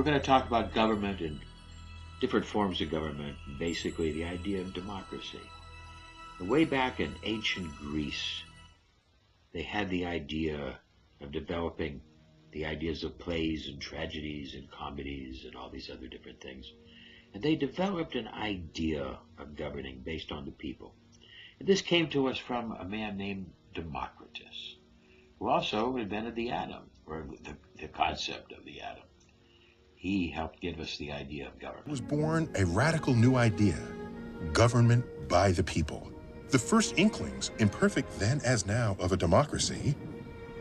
going to talk about government and different forms of government, and basically the idea of democracy. Way back in ancient Greece, they had the idea of developing the ideas of plays and tragedies and comedies and all these other different things. And they developed an idea of governing based on the people. And this came to us from a man named Democritus, who also invented the atom, or the concept of the atom. He helped give us the idea of government. Was born a radical new idea, government by the people. The first inklings, imperfect then as now, of a democracy,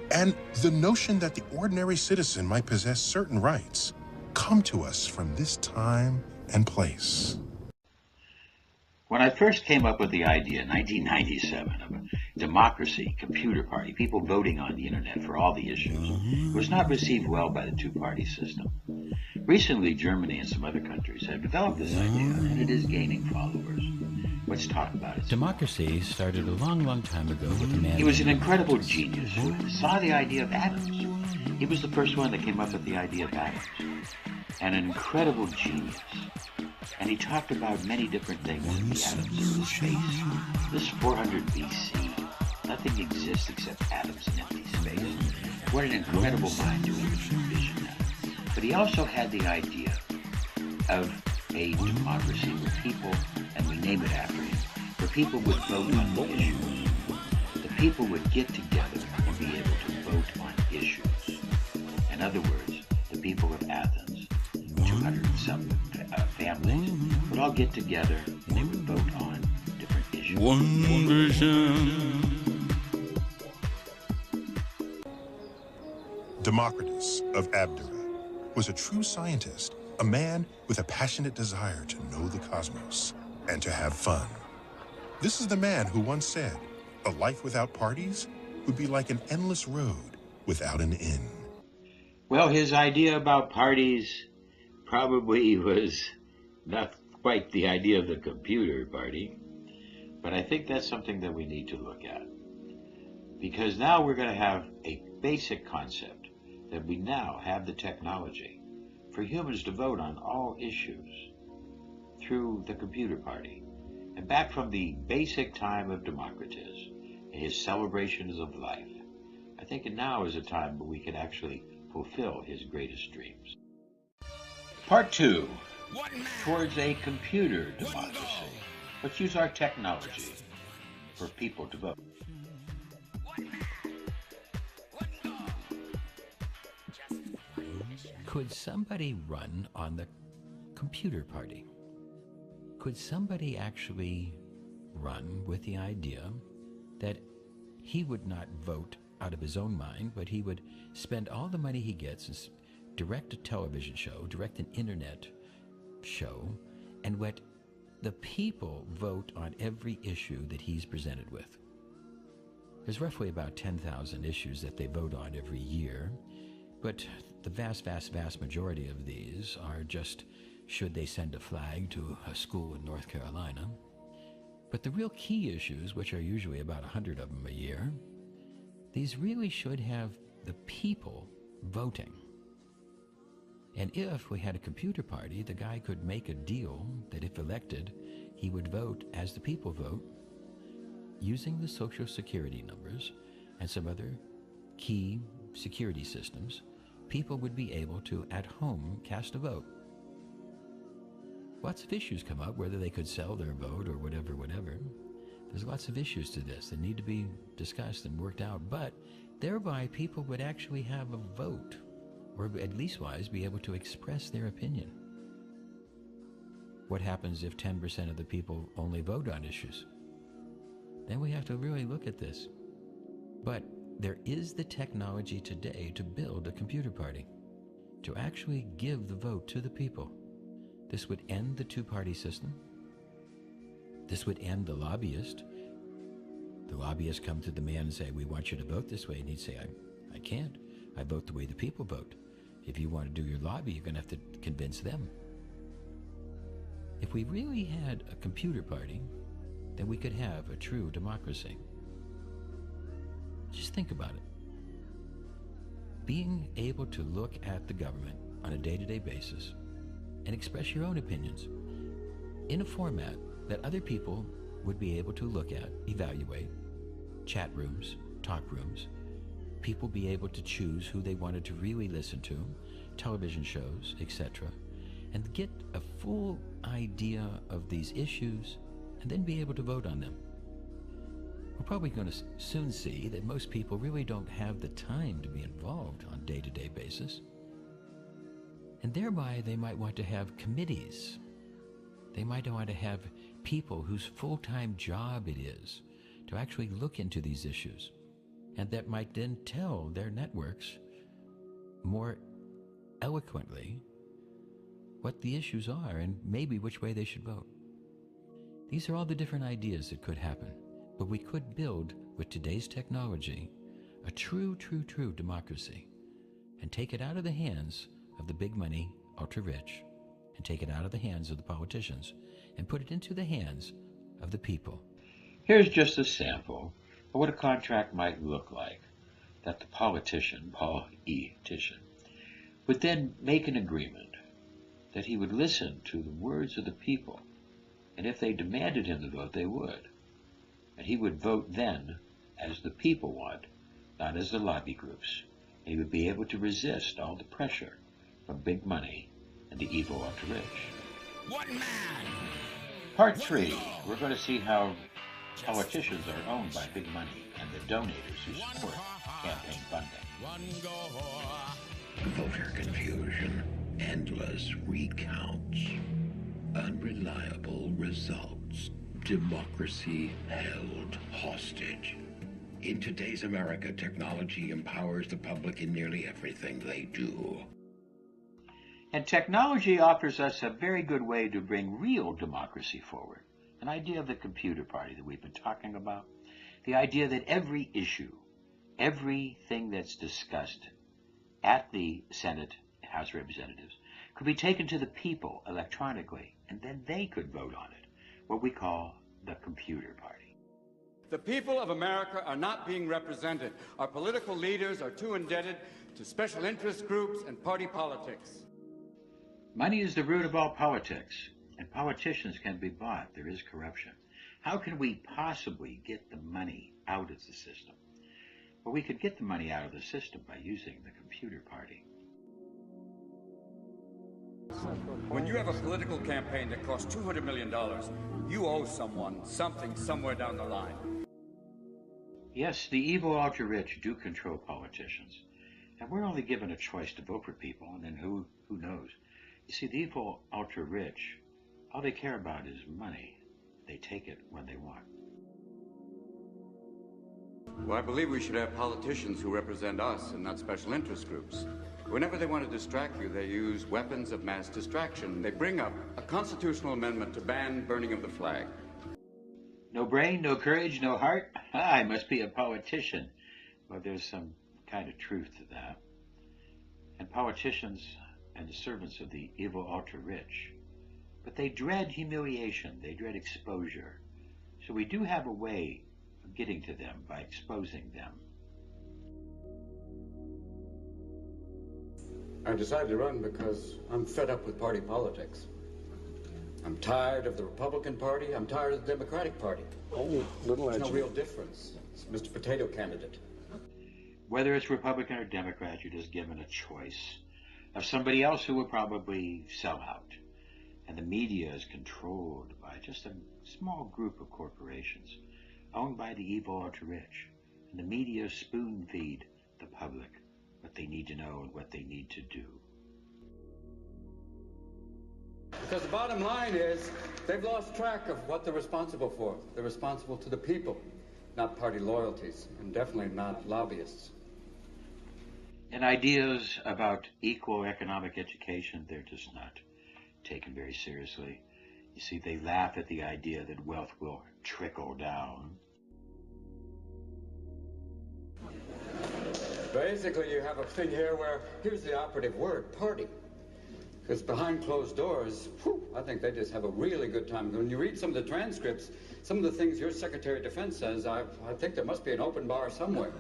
and the notion that the ordinary citizen might possess certain rights come to us from this time and place. When I first came up with the idea in 1997 of a democracy, computer party, people voting on the internet for all the issues, it was not received well by the two-party system. Recently, Germany and some other countries have developed this idea, and it is gaining followers. Let's talk about it. Democracy started a long, long time ago with a man. He was an incredible genius who saw the idea of atoms. He was the first one that came up with the idea of atoms. And an incredible genius. And he talked about many different things in the atoms in space. This is 400 BC. Nothing exists except atoms in empty space. What an incredible mind to envision that. But he also had the idea of a democracy where people, and we name it after him, where people would vote on the issues. The people would get together and be able to vote on issues. In other words, the people of Athens, 200 and some families, would all get together and they would vote on different issues. One vision. Democritus of Abdera was a true scientist, a man with a passionate desire to know the cosmos and to have fun. This is the man who once said, a life without parties would be like an endless road without an inn. Well, his idea about parties probably was not quite the idea of the computer party, but I think that's something that we need to look at. Because now we're going to have a basic concept that we now have the technology for humans to vote on all issues through the computer party. And back from the basic time of Democritus and his celebrations of life, I think now is a time where we can actually fulfill his greatest dreams. Part 2, towards a computer democracy. Let's use our technology for people to vote. Could somebody run on the computer party? Could somebody actually run with the idea that he would not vote out of his own mind, but he would spend all the money he gets and direct a television show, direct an internet show, and let the people vote on every issue that he's presented with? There's roughly about 10,000 issues that they vote on every year, but the vast majority of these are just, should they send a flag to a school in North Carolina? But the real key issues, which are usually about 100 of them a year, these really should have the people voting. And if we had a computer party, the guy could make a deal that if elected, he would vote as the people vote, using the Social Security numbers and some other key security systems. People would be able to, at home, cast a vote. Lots of issues come up, whether they could sell their vote or whatever. There's lots of issues to this that need to be discussed and worked out, but thereby people would actually have a vote, or at least wise be able to express their opinion. What happens if 10% of the people only vote on issues? Then we have to really look at this. But there is the technology today to build a computer party, to actually give the vote to the people. This would end the two-party system. This would end the lobbyist. The lobbyists come to the man and say, we want you to vote this way. And he'd say, I can't. I vote the way the people vote. If you want to do your lobby, you're going to have to convince them. If we really had a computer party, then we could have a true democracy. Just think about it. Being able to look at the government on a day-to-day basis and express your own opinions in a format that other people would be able to look at, evaluate, chat rooms, talk rooms, people be able to choose who they wanted to really listen to, television shows, etc., and get a full idea of these issues and then be able to vote on them. We're probably going to soon see that most people really don't have the time to be involved on a day-to-day basis. And thereby, they might want to have committees. They might want to have people whose full-time job it is to actually look into these issues, and that might then tell their networks more eloquently what the issues are and maybe which way they should vote. These are all the different ideas that could happen, but we could build, with today's technology, a true democracy and take it out of the hands of the big money, ultra-rich, and take it out of the hands of the politicians and put it into the hands of the people. Here's just a sample of what a contract might look like that the politician, would then make an agreement that he would listen to the words of the people, and if they demanded him to vote, they would. And he would vote then as the people want, not as the lobby groups. And he would be able to resist all the pressure from big money and the evil ultra-rich. One man. Part 3, we're going to see how politicians are owned by big money and the donators who support campaign funding. Voter confusion, endless recounts, unreliable results, democracy held hostage. In today's America, technology empowers the public in nearly everything they do. And technology offers us a very good way to bring real democracy forward. An idea of the computer party that we've been talking about. The idea that every issue, everything that's discussed at the Senate, House of Representatives, could be taken to the people electronically, and then they could vote on it, what we call the computer party. The people of America are not being represented. Our political leaders are too indebted to special interest groups and party politics. Money is the root of all politics, and politicians can be bought. There is corruption. How can we possibly get the money out of the system? Well, we could get the money out of the system by using the computer party. When you have a political campaign that costs $200 million, you owe someone something somewhere down the line. Yes, the evil ultra-rich do control politicians, and we're only given a choice to vote for people, and then who knows? You see, the evil ultra-rich, all they care about is money. They take it when they want. Well, I believe we should have politicians who represent us and not special interest groups. Whenever they want to distract you, they use weapons of mass distraction. They bring up a constitutional amendment to ban burning of the flag. No brain, no courage, no heart? I must be a politician. Well, there's some kind of truth to that. And politicians and the servants of the evil ultra-rich, but they dread humiliation, they dread exposure. So we do have a way of getting to them by exposing them. I decided to run because I'm fed up with party politics. I'm tired of the Republican Party. I'm tired of the Democratic Party. There's no real difference. It's Mr. Potato Candidate. Whether it's Republican or Democrat, you're just given a choice of somebody else who will probably sell out. And the media is controlled by just a small group of corporations owned by the evil ultra-rich. And the media spoon-feed the public what they need to know and what they need to do. Because the bottom line is, they've lost track of what they're responsible for. They're responsible to the people, not party loyalties, and definitely not lobbyists. And ideas about equal economic education, they're just not taken very seriously. You see, they laugh at the idea that wealth will trickle down. Basically, you have a thing here where, here's the operative word, party. Because behind closed doors, I think they just have a really good time. When you read some of the transcripts, some of the things your Secretary of Defense says, I think there must be an open bar somewhere.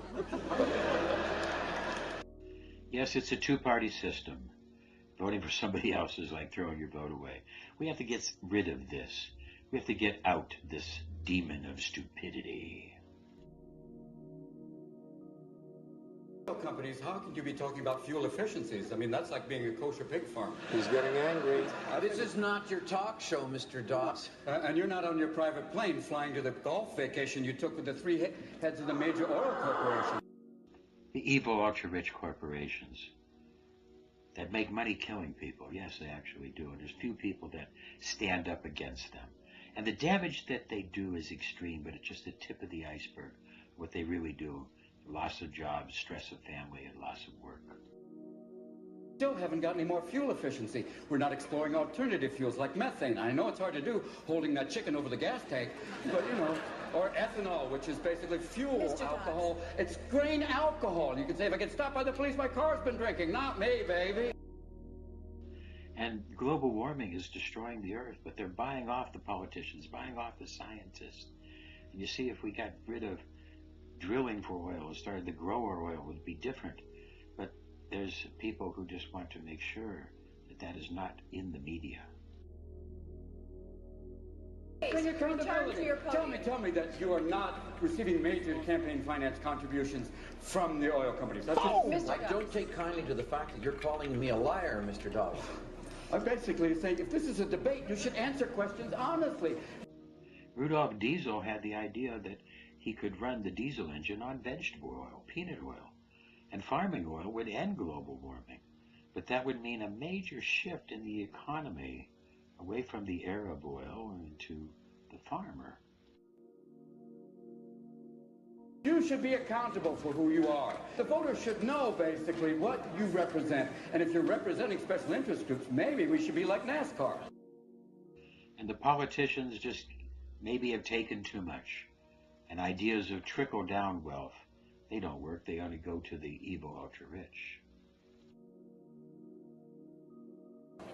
Yes, it's a two-party system. Voting for somebody else is like throwing your vote away. We have to get rid of this. We have to get out this demon of stupidity. Companies, how can you be talking about fuel efficiencies? I mean, that's like being a kosher pig farm. He's getting angry. This is not your talk show, Mr. Dobbs. And you're not on your private plane flying to the golf vacation you took with the three heads of the major oil corporations. The evil ultra-rich corporations that make money killing people. Yes, they actually do. And there's few people that stand up against them. And the damage that they do is extreme, but it's just the tip of the iceberg, what they really do. Loss of jobs, stress of family, and loss of work. Still haven't got any more fuel efficiency. We're not exploring alternative fuels like methane. I know it's hard to do, holding that chicken over the gas tank, but you know, or ethanol, which is basically fuel alcohol. It's grain alcohol. You can say, if I get stopped by the police, my car's been drinking. Not me, baby. And global warming is destroying the earth, but they're buying off the politicians, buying off the scientists. And you see, if we got rid of drilling for oil and started to grow our oil, it would be different. But there's people who just want to make sure that that is not in the media. Bring accountability. Tell me that you are not receiving major campaign finance contributions from the oil companies. That's I don't take kindly to the fact that you're calling me a liar, Mr. Dobbs. I'm basically saying, if this is a debate, you should answer questions honestly. Rudolph Diesel had the idea that he could run the diesel engine on vegetable oil, peanut oil, and farming oil would end global warming. But that would mean a major shift in the economy away from the Arab oil into the farmer. You should be accountable for who you are. The voters should know, basically, what you represent. And if you're representing special interest groups, maybe we should be like NASCAR. And the politicians just maybe have taken too much. And ideas of trickle-down wealth, they don't work. They only go to the evil ultra-rich.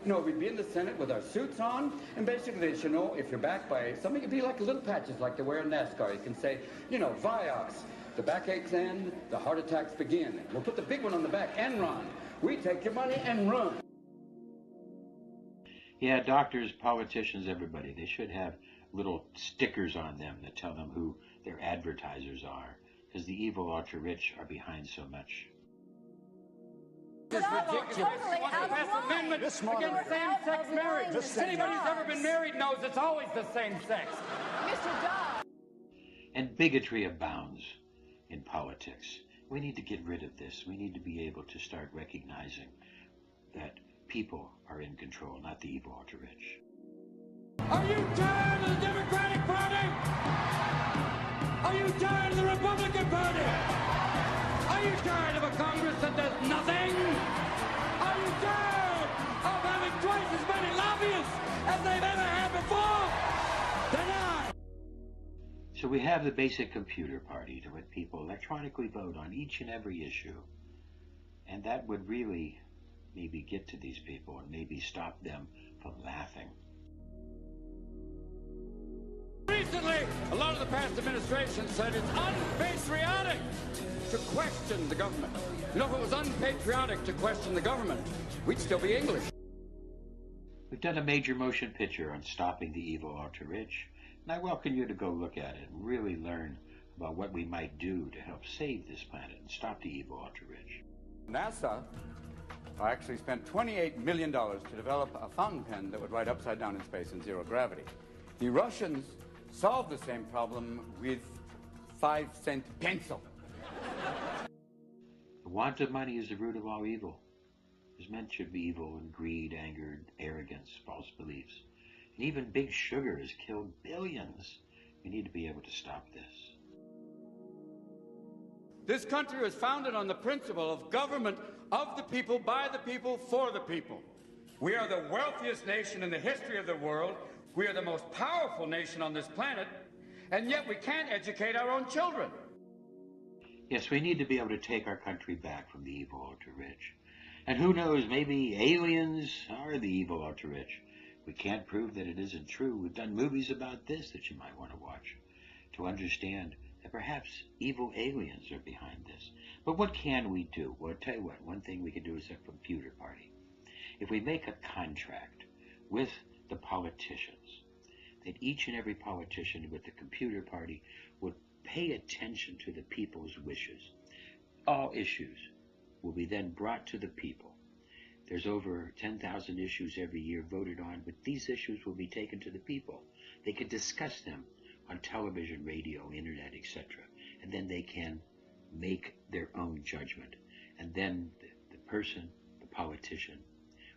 You know, we'd be in the Senate with our suits on, and basically they should know if you're backed by something, it'd be like little patches like they wear in NASCAR. You can say, you know, Vioxx, the backaches end, the heart attacks begin. We'll put the big one on the back, Enron. We take your money and run. Yeah, doctors, politicians, everybody, they should have little stickers on them that tell them who their advertisers are, because the evil ultra-rich are behind so much. This is ridiculous. Totally out of line. Amendment against same-sex marriage. Anybody who's ever been married knows it's always the same sex. Mr. Dobbs. And bigotry abounds in politics. We need to get rid of this. We need to be able to start recognizing that people are in control, not the evil ultra-rich. Are you tired of the Democratic Party? Are you tired of the Republican Party? Are you tired of a Congress that does nothing? Are you tired of having twice as many lobbyists as they've ever had before? Deny! So we have the basic computer party to let people electronically vote on each and every issue. And that would really maybe get to these people and maybe stop them from laughing. Recently, a lot of the past administration said it's unpatriotic to question the government. You know, if it was unpatriotic to question the government, we'd still be English. We've done a major motion picture on stopping the evil ultra-rich, and I welcome you to go look at it and really learn about what we might do to help save this planet and stop the evil ultra-rich. NASA actually spent $28 million to develop a fountain pen that would write upside down in space in zero gravity. The Russians solved the same problem with 5-cent pencil. The want of money is the root of all evil. As men should be evil in greed, anger, arrogance, false beliefs. And even big sugar has killed billions. We need to be able to stop this. This country was founded on the principle of government of the people, by the people, for the people. We are the wealthiest nation in the history of the world. We are the most powerful nation on this planet, and yet we can't educate our own children. Yes, we need to be able to take our country back from the evil ultra-rich. And who knows, maybe aliens are the evil ultra-rich. We can't prove that it isn't true. We've done movies about this that you might want to watch to understand that perhaps evil aliens are behind this. But what can we do? Well, I'll tell you what, one thing we can do is a computer party. if we make a contract with the politicians, that each and every politician with the computer party would pay attention to the people's wishes. All issues will be then brought to the people. There's over 10,000 issues every year voted on, but these issues will be taken to the people. They can discuss them on television, radio, internet, etc. And then they can make their own judgment. And then the person, the politician,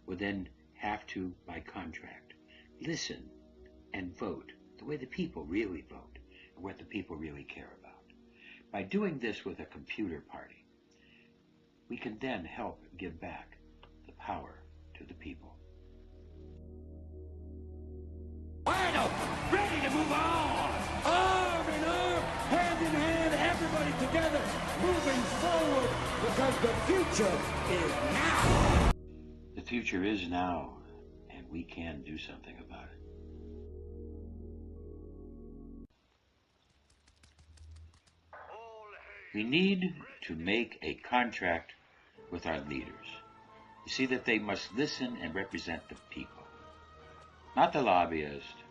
will then have to, by contract, listen and vote the way the people really vote and what the people really care about. By doing this with a computer party, we can then help give back the power to the people. Bueno, ready to move on. Arm in arm, hand in hand, everybody together, moving forward, because the future is now. The future is now, and we can do something about it. We need to make a contract with our leaders. You see that they must listen and represent the people. Not the lobbyists,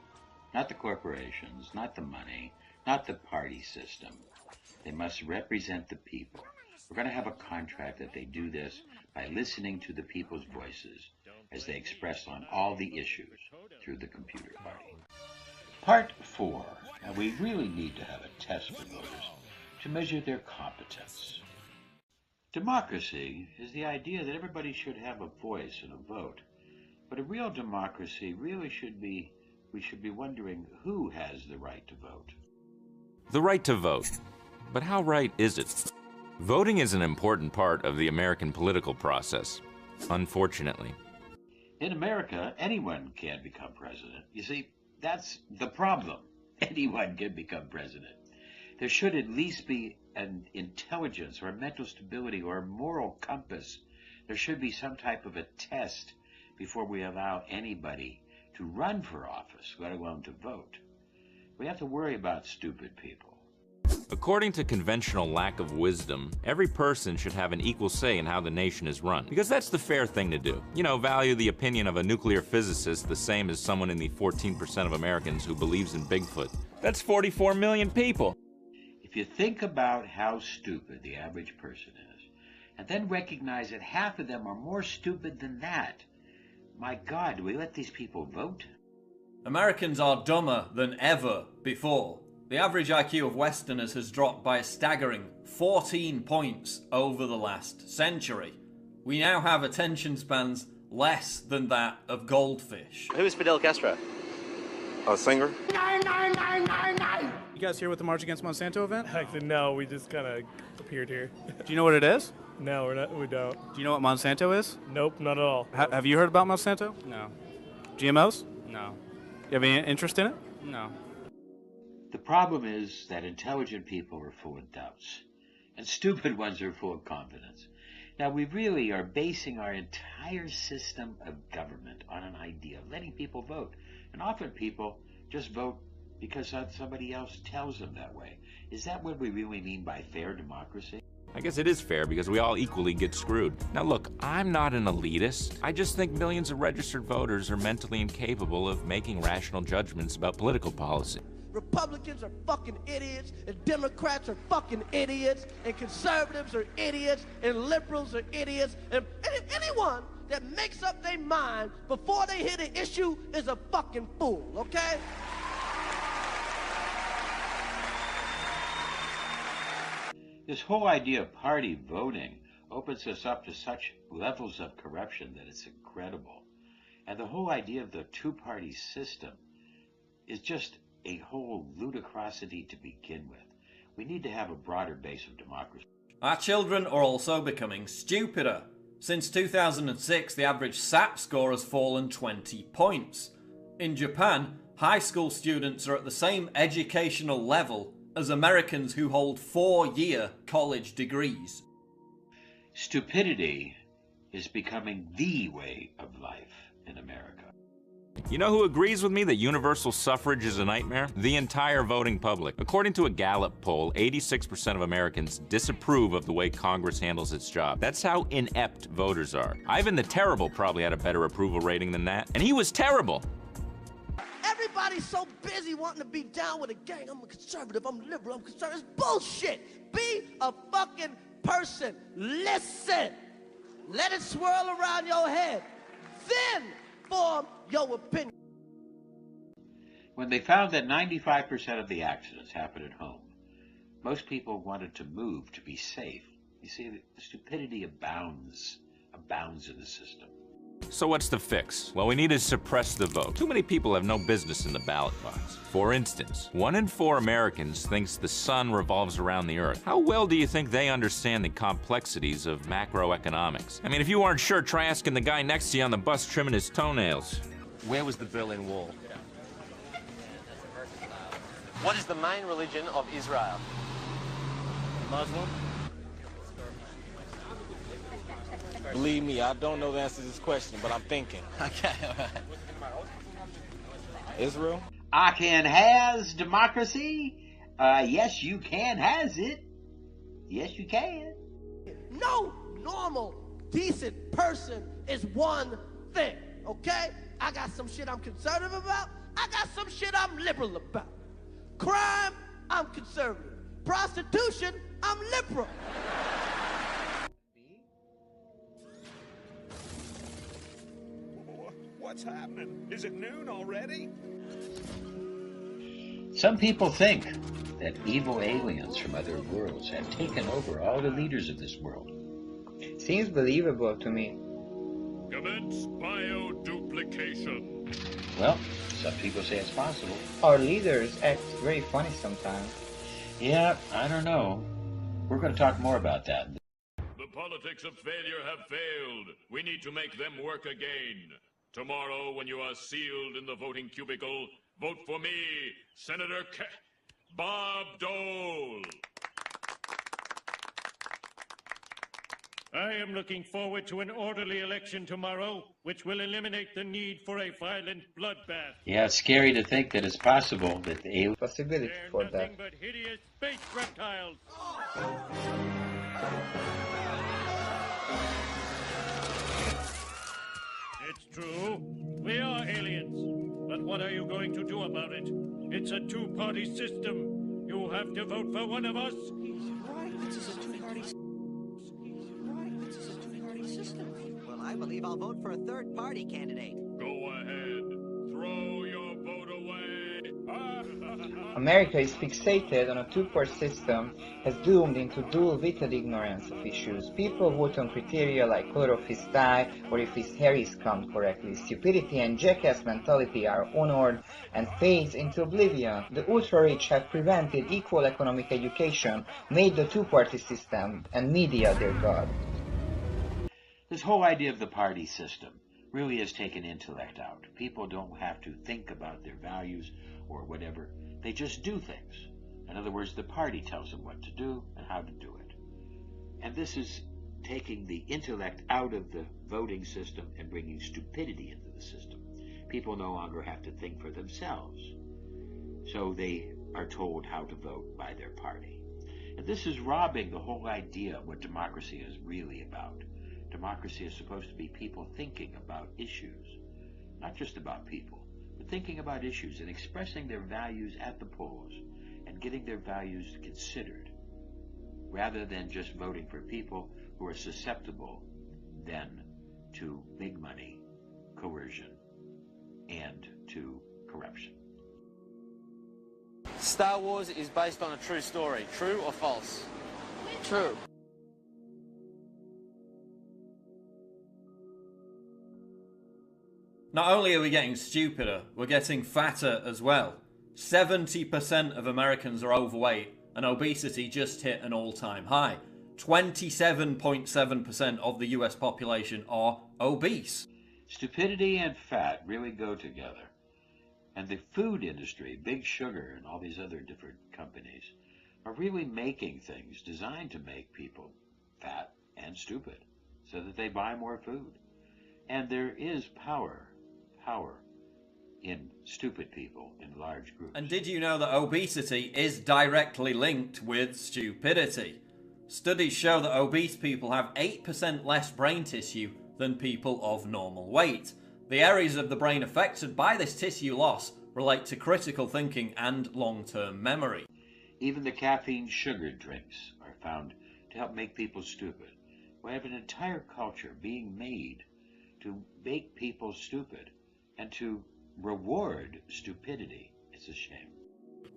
not the corporations, not the money, not the party system. They must represent the people. We're going to have a contract that they do this by listening to the people's voices as they express on all the issues through the computer party. Part 4. Now we really need to have a test for voters to measure their competence. Democracy is the idea that everybody should have a voice and a vote. But a real democracy really we should be wondering who has the right to vote. The right to vote. But how right is it? Voting is an important part of the American political process, unfortunately. In America, anyone can become president. You see, that's the problem. Anyone can become president. There should at least be an intelligence or a mental stability or a moral compass. There should be some type of a test before we allow anybody to run for office, let alone to vote. We have to worry about stupid people. According to conventional lack of wisdom, every person should have an equal say in how the nation is run, because that's the fair thing to do. You know, value the opinion of a nuclear physicist the same as someone in the 14% of Americans who believes in Bigfoot. That's 44 million people. If you think about how stupid the average person is, and then recognize that half of them are more stupid than that, my God, do we let these people vote? Americans are dumber than ever before. The average IQ of Westerners has dropped by a staggering 14 points over the last century. We now have attention spans less than that of goldfish. Who is Fidel Castro? A singer. 99999! You guys here with the March Against Monsanto event? Actually, no, we just kind of appeared here. Do you know what it is? No, we don't. Do you know what Monsanto is? Nope, not at all. Have you heard about Monsanto? No. GMOs? No. You have any interest in it? No. The problem is that intelligent people are full of doubts, and stupid ones are full of confidence. Now, we really are basing our entire system of government on an idea of letting people vote. And often people just vote because somebody else tells them that way. Is that what we really mean by fair democracy? I guess it is fair because we all equally get screwed. Now look, I'm not an elitist. I just think millions of registered voters are mentally incapable of making rational judgments about political policy. Republicans are fucking idiots, and Democrats are fucking idiots, and conservatives are idiots, and liberals are idiots, and anyone that makes up their mind before they hit an issue is a fucking fool, okay? This whole idea of party voting opens us up to such levels of corruption that it's incredible. And the whole idea of the two-party system is just a whole ludicrosity to begin with. We need to have a broader base of democracy. Our children are also becoming stupider. Since 2006, the average SAT score has fallen 20 points. In Japan, high school students are at the same educational level as Americans who hold 4-year college degrees. Stupidity is becoming the way of life in America. You know who agrees with me that universal suffrage is a nightmare? The entire voting public. According to a Gallup poll, 86% of Americans disapprove of the way Congress handles its job. That's how inept voters are. Ivan the Terrible probably had a better approval rating than that, and he was terrible. Everybody's so busy wanting to be down with a gang. I'm a conservative, I'm liberal, I'm conservative. It's bullshit. Be a fucking person. Listen. Let it swirl around your head. Then form your opinion. When they found that 95% of the accidents happen at home, most people wanted to move to be safe. You see, the stupidity abounds in the system. So what's the fix? Well, we need to suppress the vote. Too many people have no business in the ballot box. For instance, 1 in 4 Americans thinks the sun revolves around the earth. How well do you think they understand the complexities of macroeconomics? I mean, if you aren't sure, try asking the guy next to you on the bus trimming his toenails. Where was the Berlin Wall? What is the main religion of Israel? Muslim. Believe me, I don't know the answer to this question, but I'm thinking. Okay, all right. Israel? I can has democracy? Yes, you can has it. Yes, you can. No normal, decent person is one thing, okay? I got some shit I'm conservative about. I got some shit I'm liberal about. Crime, I'm conservative. Prostitution, I'm liberal. What's happening? Is it noon already? Some people think that evil aliens from other worlds have taken over all the leaders of this world. Seems believable to me. Commence bioduplication. Well, some people say it's possible. Our leaders act very funny sometimes. Yeah, I don't know. We're going to talk more about that. The politics of failure have failed. We need to make them work again. Tomorrow, when you are sealed in the voting cubicle, vote for me, Senator Bob Dole. I am looking forward to an orderly election tomorrow, which will eliminate the need for a violent bloodbath. Yeah, it's scary to think that it's possible that the aliens... Possibility for that. Nothing but hideous space reptiles. It's true. We are aliens. But what are you going to do about it? It's a two-party system. You have to vote for one of us. He's right. This is a two-party system. He's right. This is a two-party system. Well, I believe I'll vote for a third-party candidate. Go ahead. Throw your vote away. America is fixated on a two-part system, has doomed into dual-witted ignorance of issues. People vote on criteria like color of his tie or if his hair is combed correctly. Stupidity and jackass mentality are honored and fades into oblivion. The ultra-rich have prevented equal economic education, made the two-party system and media their god. This whole idea of the party system really has taken intellect out. People don't have to think about their values or whatever. They just do things. In other words, the party tells them what to do and how to do it. And this is taking the intellect out of the voting system and bringing stupidity into the system. People no longer have to think for themselves. So they are told how to vote by their party. And this is robbing the whole idea of what democracy is really about. Democracy is supposed to be people thinking about issues, not just about people, but thinking about issues and expressing their values at the polls and getting their values considered, rather than just voting for people who are susceptible then to big money, coercion, and to corruption. Star Wars is based on a true story. True or false? True. Not only are we getting stupider, we're getting fatter as well. 70% of Americans are overweight, and obesity just hit an all-time high. 27.7% of the US population are obese. Stupidity and fat really go together. And the food industry, Big Sugar and all these other different companies, are really making things designed to make people fat and stupid so that they buy more food. And there is power in stupid people in large groups. And did you know that obesity is directly linked with stupidity? Studies show that obese people have 8% less brain tissue than people of normal weight. The areas of the brain affected by this tissue loss relate to critical thinking and long-term memory. Even the caffeine sugared drinks are found to help make people stupid. We have an entire culture being made to make people stupid and to reward stupidity. It's a shame.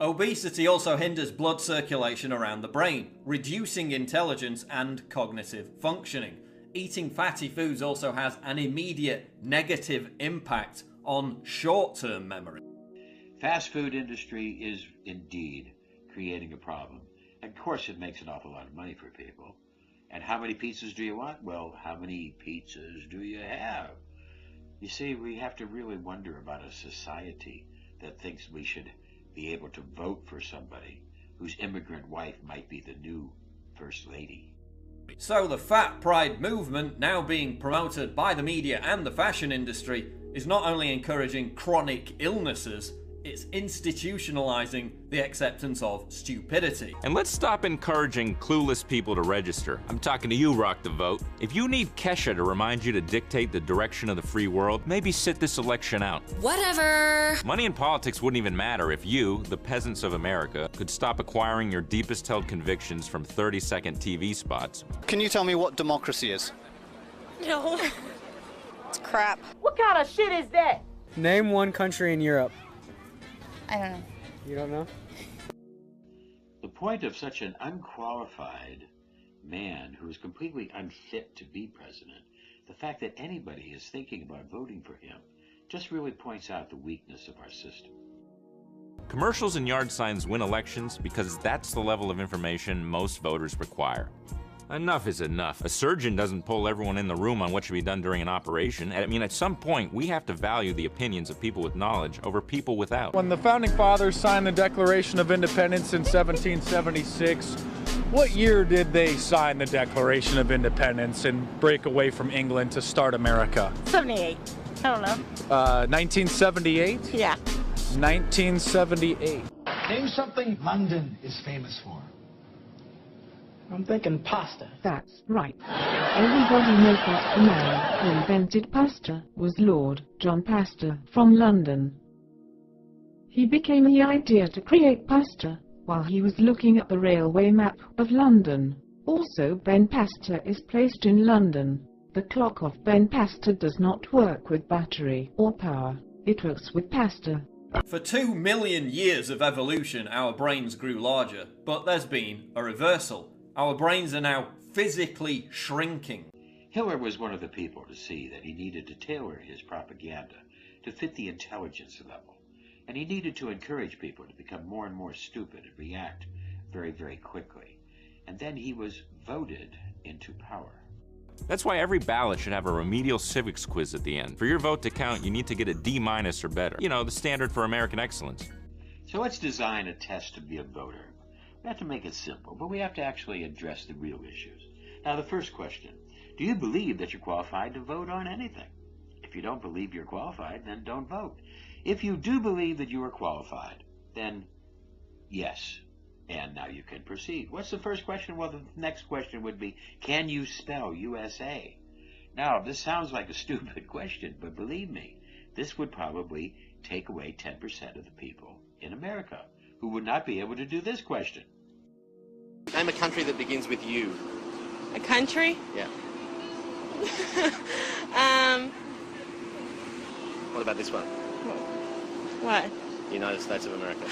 Obesity also hinders blood circulation around the brain, reducing intelligence and cognitive functioning. Eating fatty foods also has an immediate negative impact on short-term memory. Fast food industry is indeed creating a problem. Of course, it makes an awful lot of money for people. And how many pizzas do you want? Well, how many pizzas do you have? You see, we have to really wonder about a society that thinks we should be able to vote for somebody whose immigrant wife might be the new First Lady. So the Fat Pride movement, now being promoted by the media and the fashion industry, is not only encouraging chronic illnesses, it's institutionalizing the acceptance of stupidity. And let's stop encouraging clueless people to register. I'm talking to you, Rock the Vote. If you need Kesha to remind you to dictate the direction of the free world, maybe sit this election out. Whatever. Money in politics wouldn't even matter if you, the peasants of America, could stop acquiring your deepest held convictions from 30-second TV spots. Can you tell me what democracy is? No. It's crap. What kind of shit is that? Name one country in Europe. I don't know. You don't know? The point of such an unqualified man who is completely unfit to be president, the fact that anybody is thinking about voting for him, just really points out the weakness of our system. Commercials and yard signs win elections because that's the level of information most voters require. Enough is enough. A surgeon doesn't poll everyone in the room on what should be done during an operation. I mean, at some point, we have to value the opinions of people with knowledge over people without. When the Founding Fathers signed the Declaration of Independence in 1776, what year did they sign the Declaration of Independence and break away from England to start America? 78. I don't know. 1978? Yeah. 1978. Name something London is famous for. I'm thinking pasta. That's right. Everybody knows that the man who invented pasta was Lord John Pasteur from London. He became the idea to create pasta while he was looking at the railway map of London. Also, Ben Pasteur is placed in London. The clock of Ben Pasteur does not work with battery or power. It works with pasta. For 2 million years of evolution, our brains grew larger, but there's been a reversal. Our brains are now physically shrinking. Hitler was one of the people to see that he needed to tailor his propaganda to fit the intelligence level. And he needed to encourage people to become more and more stupid and react very, very quickly. And then he was voted into power. That's why every ballot should have a remedial civics quiz at the end. For your vote to count, you need to get a D- or better. You know, the standard for American excellence. So let's design a test to be a voter. We have to make it simple, but we have to actually address the real issues. Now, the first question, do you believe that you're qualified to vote on anything? If you don't believe you're qualified, then don't vote. If you do believe that you are qualified, then yes, and now you can proceed. What's the first question? Well, the next question would be, can you spell USA? Now, this sounds like a stupid question, but believe me, this would probably take away 10% of the people in America who would not be able to do this question. Name a country that begins with U. A country? Yeah. What about this one? What? United States of America.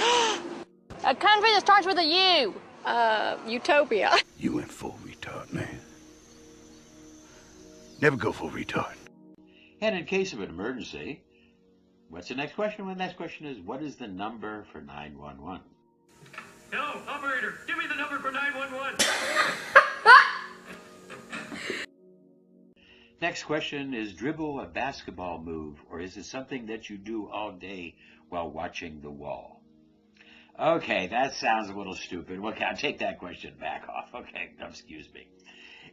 A country that starts with a U. Utopia. You went full retard, man. Never go full retard. And in case of an emergency, what's the next question? Well, the next question is, what is the number for 911? Hello, operator, give me the number for 911. Next question is, dribble a basketball move, or is it something that you do all day while watching the wall? Okay, that sounds a little stupid. Okay, I'll take that question back off. Okay, excuse me.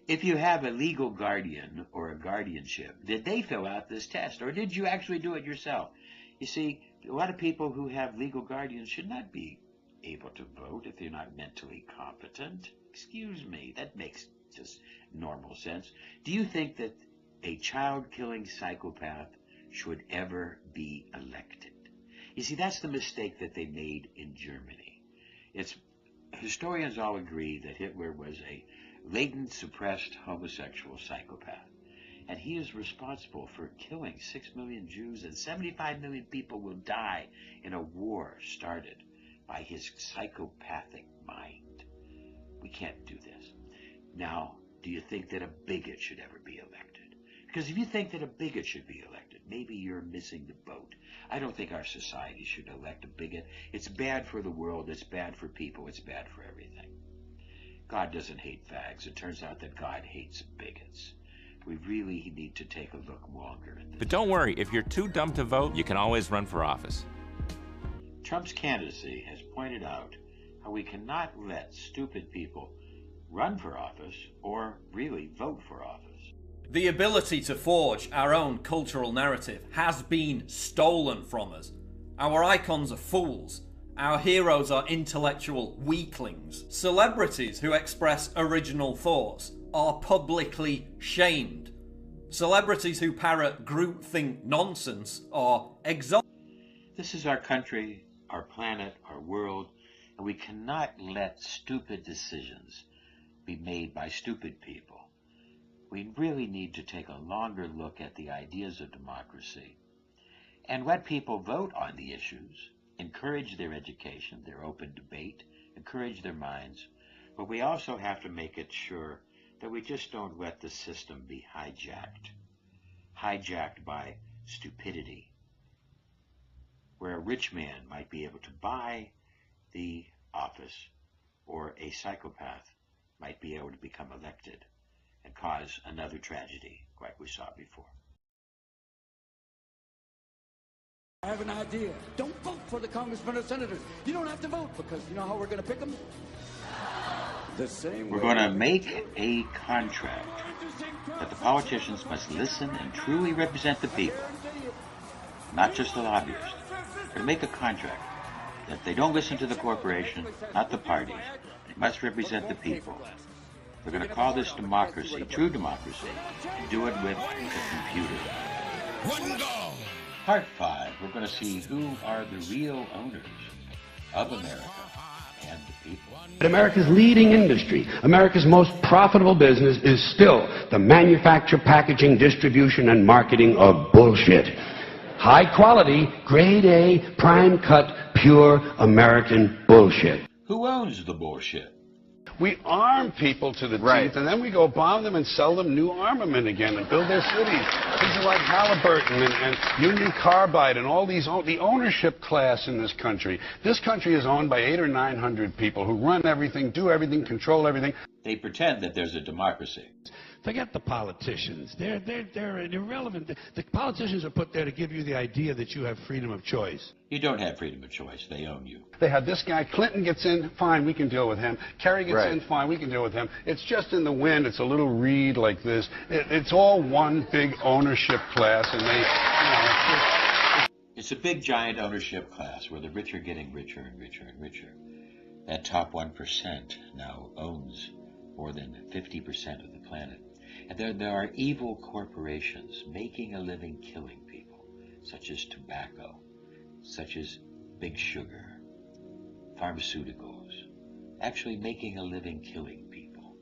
If you have a legal guardian or a guardianship, did they fill out this test, or did you actually do it yourself? You see, A lot of people who have legal guardians should not be able to vote if they're not mentally competent. Excuse me, that makes just normal sense. Do you think that a child-killing psychopath should ever be elected? You see, that's the mistake that they made in Germany. Historians all agree that Hitler was a latent, suppressed homosexual psychopath. And he is responsible for killing 6 million Jews, and 75 million people will die in a war started by his psychopathic mind. We can't do this. Now, do you think that a bigot should ever be elected? Because if you think that a bigot should be elected, maybe you're missing the boat. I don't think our society should elect a bigot. It's bad for the world, it's bad for people, it's bad for everything. God doesn't hate fags. It turns out that God hates bigots. We really need to take a look longer at this. But don't worry, if you're too dumb to vote, you can always run for office. Trump's candidacy has pointed out how we cannot let stupid people run for office or really vote for office. The ability to forge our own cultural narrative has been stolen from us. Our icons are fools. Our heroes are intellectual weaklings. Celebrities who express original thoughts are publicly shamed. Celebrities who parrot groupthink nonsense are exalted. This is our country, our planet, our world, and we cannot let stupid decisions be made by stupid people. We really need to take a longer look at the ideas of democracy and let people vote on the issues, encourage their education, their open debate, encourage their minds, but we also have to make it sure that we just don't let the system be hijacked by stupidity, where a rich man might be able to buy the office, or a psychopath might be able to become elected and cause another tragedy like we saw before. I have an idea. Don't vote for the congressmen or senators. You don't have to vote because you know how we're going to pick them? The same way. We're going to make a contract that the politicians must listen and truly represent the people, not just the lobbyists. We're going to make a contract that they don't listen to the corporation, not the parties. They must represent the people. We're going to call this democracy, true democracy, and do it with the computer. One goal. Part 5, we're going to see who are the real owners of America and the people. America's leading industry, America's most profitable business is still the manufacture, packaging, distribution, and marketing of bullshit. High quality, grade A, prime cut, pure American bullshit. Who owns the bullshit? We arm people to the teeth, and then we go bomb them and sell them new armament again and build their cities. Things like Halliburton and Union Carbide and all these, the ownership class in this country. This country is owned by 800 or 900 people who run everything, do everything, control everything. They pretend that there's a democracy. Forget the politicians. They're irrelevant. The politicians are put there to give you the idea that you have freedom of choice. You don't have freedom of choice. They own you. They had this guy, Clinton gets in, fine, we can deal with him. Kerry gets in, fine, we can deal with him. It's just in the wind. It's a little reed like this. It's all one big ownership class, and they, it's a big, giant ownership class where the rich are getting richer and richer and richer. That top 1% now owns more than 50% of the planet. And there are evil corporations making a living killing people, such as tobacco, such as big sugar, pharmaceuticals, actually making a living killing people,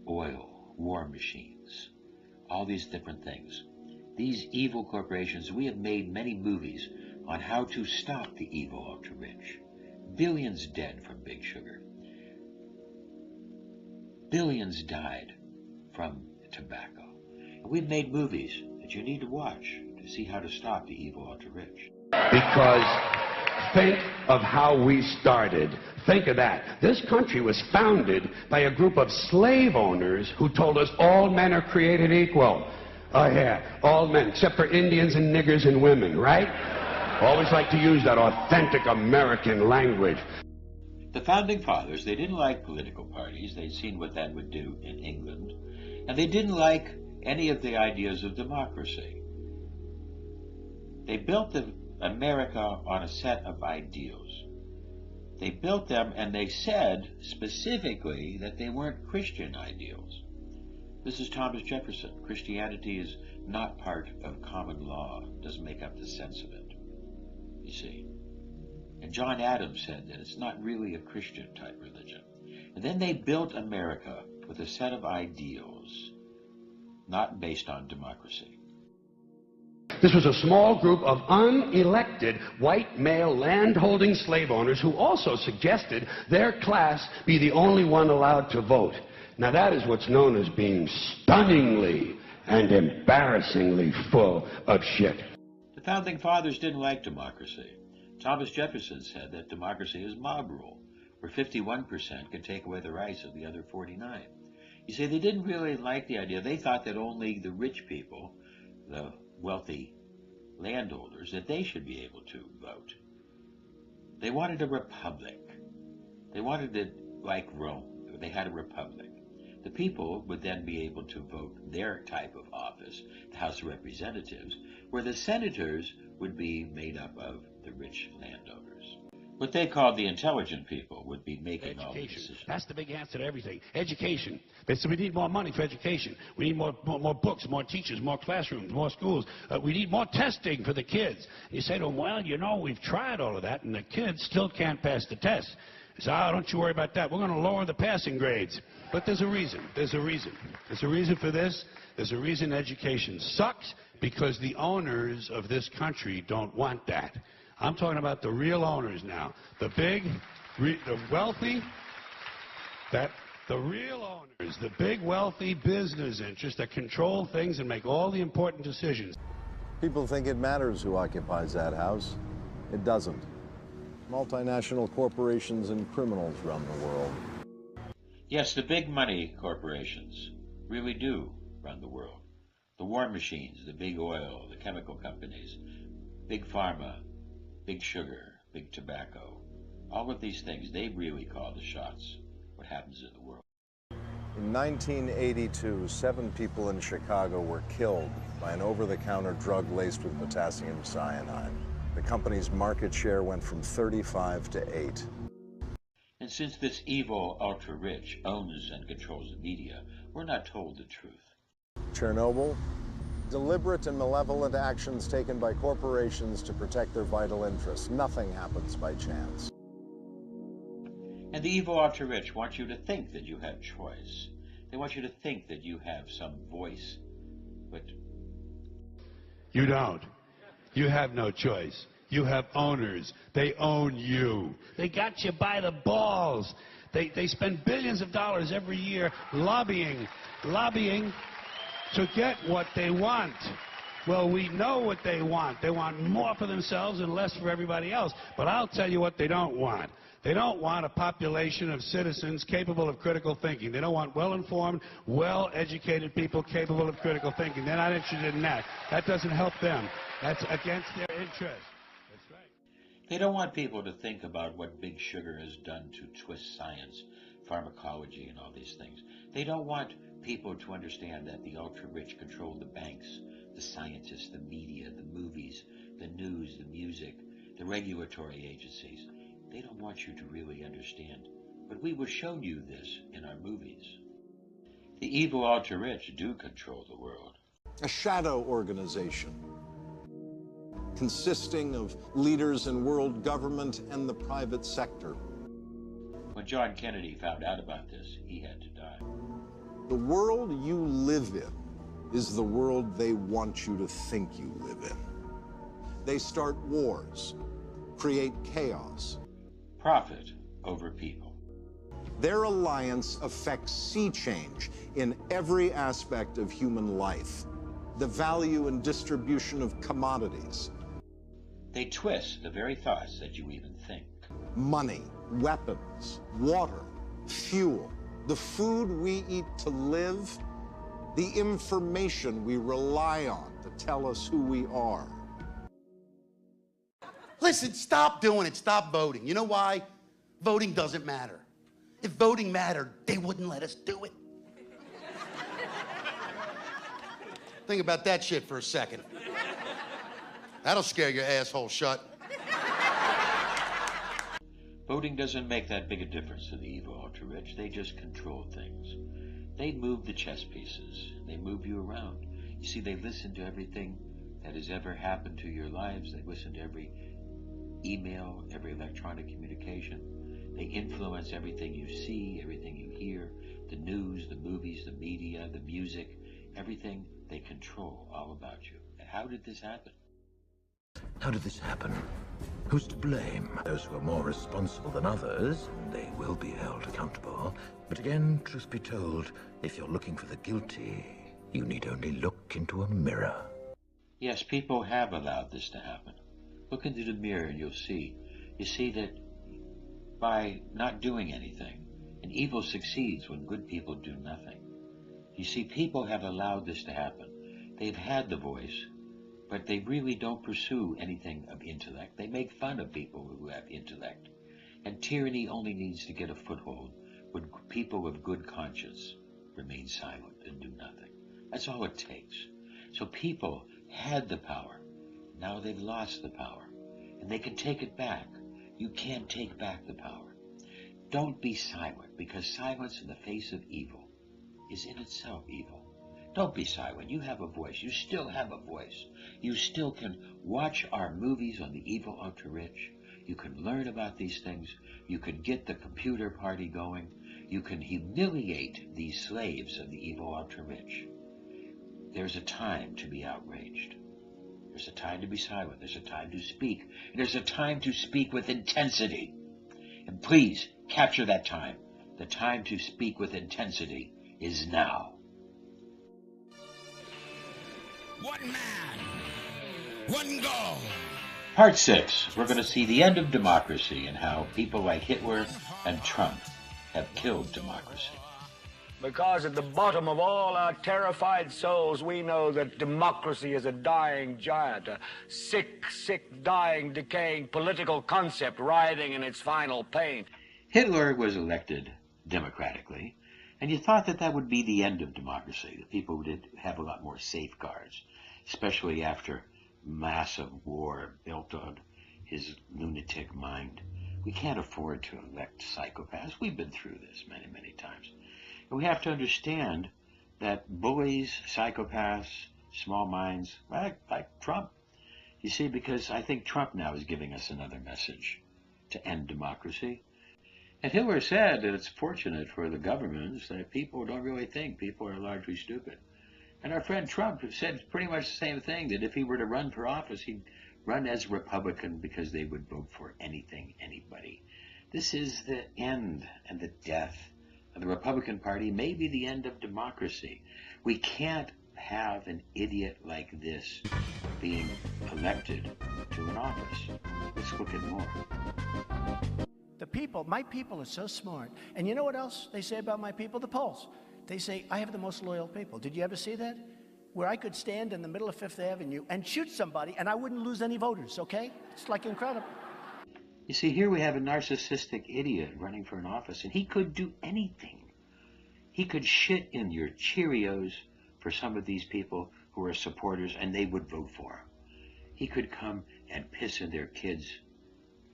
oil, war machines, all these different things. These evil corporations, we have made many movies on how to stop the evil ultra-rich. Billions dead from big sugar. Billions died from tobacco. We've made movies that you need to watch to see how to stop the evil ultra-rich. Because think of how we started. Think of that. This country was founded by a group of slave owners who told us all men are created equal. Oh yeah, all men, except for Indians and niggers and women, right? Always like to use that authentic American language. The Founding Fathers, they didn't like political parties. They'd seen what that would do in England. And they didn't like any of the ideas of democracy. They built America on a set of ideals. They built them, and they said specifically that they weren't Christian ideals. This is Thomas Jefferson. Christianity is not part of common law, doesn't make up the sense of it, you see. And John Adams said that it's not really a Christian type religion. And then they built America with a set of ideals, not based on democracy. This was a small group of unelected white male landholding slave owners who also suggested their class be the only one allowed to vote. Now that is what's known as being stunningly and embarrassingly full of shit. The Founding Fathers didn't like democracy. Thomas Jefferson said that democracy is mob rule, where 51% can take away the rights of the other 49. You see, they didn't really like the idea. They thought that only the rich people, the wealthy landowners, that they should be able to vote. They wanted a republic. They wanted it like Rome. They had a republic. The people would then be able to vote their type of office, the House of Representatives, where the senators would be made up of the rich landowners. What they called the intelligent people would be making all the decisions. That's the big answer to everything. Education. They said we need more money for education. We need more books, more teachers, more classrooms, more schools. We need more testing for the kids. You say to them, well, you know, we've tried all of that, and the kids still can't pass the test. They say, oh, don't you worry about that. We're going to lower the passing grades. But there's a reason. There's a reason. There's a reason for this. There's a reason education sucks, because the owners of this country don't want that. I'm talking about the real owners now. The big, the wealthy, the real owners, the big wealthy business interests that control things and make all the important decisions. People think it matters who occupies that house. It doesn't. Multinational corporations and criminals run the world. Yes, the big money corporations really do run the world. The war machines, the big oil, the chemical companies, big pharma, big sugar, big tobacco, all of these things, they really call the shots, what happens in the world. In 1982, 7 people in Chicago were killed by an over-the-counter drug laced with potassium cyanide. The company's market share went from 35 to 8. And since this evil ultra-rich owns and controls the media, we're not told the truth. Chernobyl, deliberate and malevolent actions taken by corporations to protect their vital interests. Nothing happens by chance. And the evil ultra-rich want you to think that you have choice. They want you to think that you have some voice, but you don't. You have no choice. You have owners. They own you. They got you by the balls. They spend billions of dollars every year lobbying to get what they want. Well, we know what they want. They want more for themselves and less for everybody else. But I'll tell you what they don't want. They don't want a population of citizens capable of critical thinking. They don't want well-informed, well-educated people capable of critical thinking. They're not interested in that. That doesn't help them. That's against their interest. That's right. They don't want people to think about what Big Sugar has done to twist science, pharmacology, and all these things. They don't want people to understand that the ultra-rich control the banks, the scientists, the media, the movies, the news, the music, the regulatory agencies. They don't want you to really understand. But we will show you this in our movies. The evil ultra-rich do control the world. A shadow organization consisting of leaders in world government and the private sector. When John Kennedy found out about this, he had to die. The world you live in is the world they want you to think you live in. They start wars, create chaos. Profit over people. Their alliance affects sea change in every aspect of human life. The value and distribution of commodities. They twist the very thoughts that you even think. Money, weapons, water, fuel, the food we eat to live, the information we rely on to tell us who we are. Listen, stop doing it. Stop voting. You know why? Voting doesn't matter. If voting mattered, they wouldn't let us do it. Think about that shit for a second. That'll scare your asshole shut. Voting doesn't make that big a difference to the evil ultra-rich. They just control things. They move the chess pieces. They move you around. You see, they listen to everything that has ever happened to your lives. They listen to every email, every electronic communication. They influence everything you see, everything you hear, the news, the movies, the media, the music, everything they control all about you. And how did this happen? How did this happen? Who's to blame? Those who are more responsible than others, they will be held accountable. But again, truth be told, if you're looking for the guilty, you need only look into a mirror. Yes, people have allowed this to happen. Look into the mirror and you'll see. You see that by not doing anything, and evil succeeds when good people do nothing. You see, people have allowed this to happen. They've had the voice, but they really don't pursue anything of intellect. They make fun of people who have intellect. And tyranny only needs to get a foothold when people of good conscience remain silent and do nothing. That's all it takes. So people had the power. Now they've lost the power. And they can take it back. You can't take back the power. Don't be silent, because silence in the face of evil is in itself evil. Don't be silent. You have a voice. You still have a voice. You still can watch our movies on the evil ultra-rich. You can learn about these things. You can get the computer party going. You can humiliate these slaves of the evil ultra-rich. There's a time to be outraged. There's a time to be silent. There's a time to speak. And there's a time to speak with intensity. And please capture that time. The time to speak with intensity is now. One man, one goal. Part 6, we're going to see the end of democracy and how people like Hitler and Trump have killed democracy. Because at the bottom of all our terrified souls, we know that democracy is a dying giant, a sick, dying, decaying political concept writhing in its final pain. Hitler was elected democratically, and you thought that that would be the end of democracy. The people would have a lot more safeguards, especially after massive war built on his lunatic mind. We can't afford to elect psychopaths. We've been through this many, many times. And we have to understand that bullies, psychopaths, small minds, like Trump. You see, because I think Trump now is giving us another message to end democracy. And Hitler said that it's fortunate for the governments that people don't really think. People are largely stupid. And our friend Trump said pretty much the same thing, that if he were to run for office, he'd run as a Republican because they would vote for anything, anybody. This is the end and the death of the Republican Party, maybe the end of democracy. We can't have an idiot like this being elected to an office. Let's look at more. The people, my people are so smart. And you know what else they say about my people? The polls. They say, I have the most loyal people. Did you ever see that? Where I could stand in the middle of Fifth Avenue and shoot somebody and I wouldn't lose any voters, okay? It's like incredible. You see, here we have a narcissistic idiot running for an office, and he could do anything. He could shit in your Cheerios for some of these people who are supporters, and they would vote for him. He could come and piss in their kids'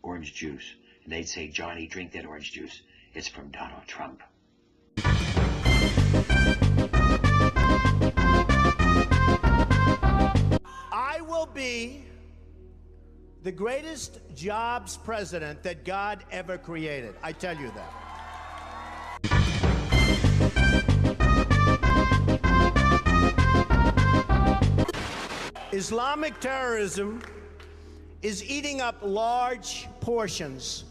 orange juice, and they'd say, Johnny, drink that orange juice. It's from Donald Trump. I will be the greatest jobs president that God ever created. I tell you that. Islamic terrorism is eating up large portions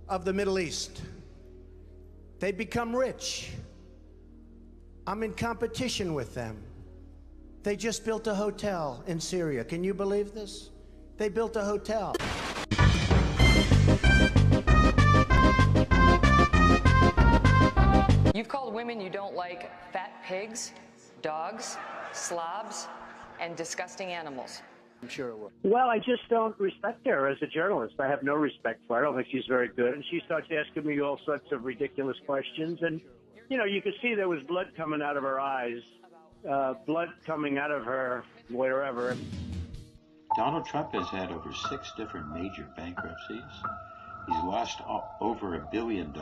of the Middle East. They become rich. I'm in competition with them. They just built a hotel in Syria. Can you believe this? They built a hotel. You've called women you don't like fat pigs, dogs, slobs, and disgusting animals. I'm sure it will. Well, I just don't respect her as a journalist. I have no respect for her. I don't think she's very good. And she starts asking me all sorts of ridiculous questions. And, you know, you could see there was blood coming out of her eyes, blood coming out of her wherever. Donald Trump has had over 6 different major bankruptcies. He's lost over $1 billion,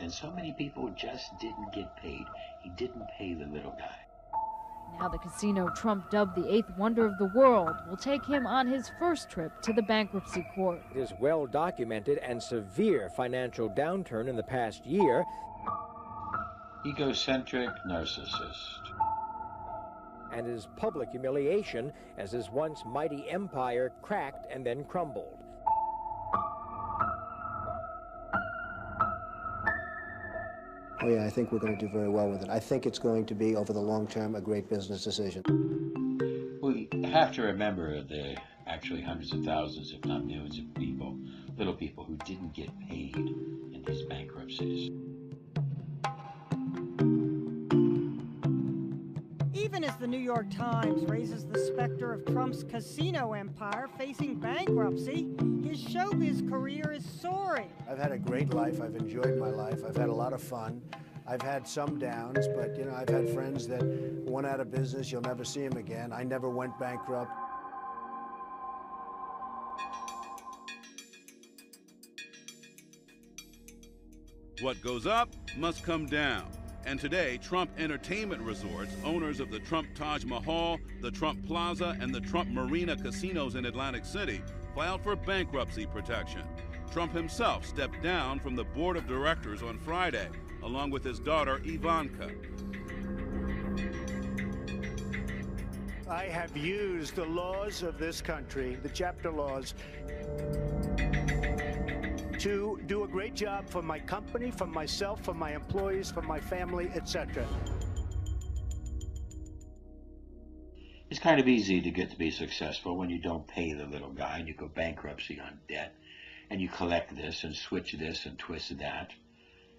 and so many people just didn't get paid. He didn't pay the little guy. Now the casino Trump dubbed the 8th wonder of the world will take him on his first trip to the bankruptcy court. His well-documented and severe financial downturn in the past year. Egocentric narcissist. And his public humiliation as his once mighty empire cracked and then crumbled. Oh yeah, I think we're going to do very well with it. I think it's going to be, over the long term, a great business decision. We have to remember the actually hundreds of thousands, if not millions of people, little people who didn't get paid in these bankruptcies. Even as the New York Times raises the specter of Trump's casino empire facing bankruptcy, his showbiz career is soaring. I've had a great life. I've enjoyed my life. I've had a lot of fun. I've had some downs, but, you know, I've had friends that went out of business. You'll never see them again. I never went bankrupt. What goes up must come down. And today, Trump Entertainment Resorts, owners of the Trump Taj Mahal, the Trump Plaza, and the Trump Marina casinos in Atlantic City, filed for bankruptcy protection. Trump himself stepped down from the board of directors on Friday, along with his daughter Ivanka. I have used the laws of this country, the chapter laws, to do a great job for my company, for myself, for my employees, for my family, etc. It's kind of easy to get to be successful when you don't pay the little guy and you go bankruptcy on debt and you collect this and switch this and twist that.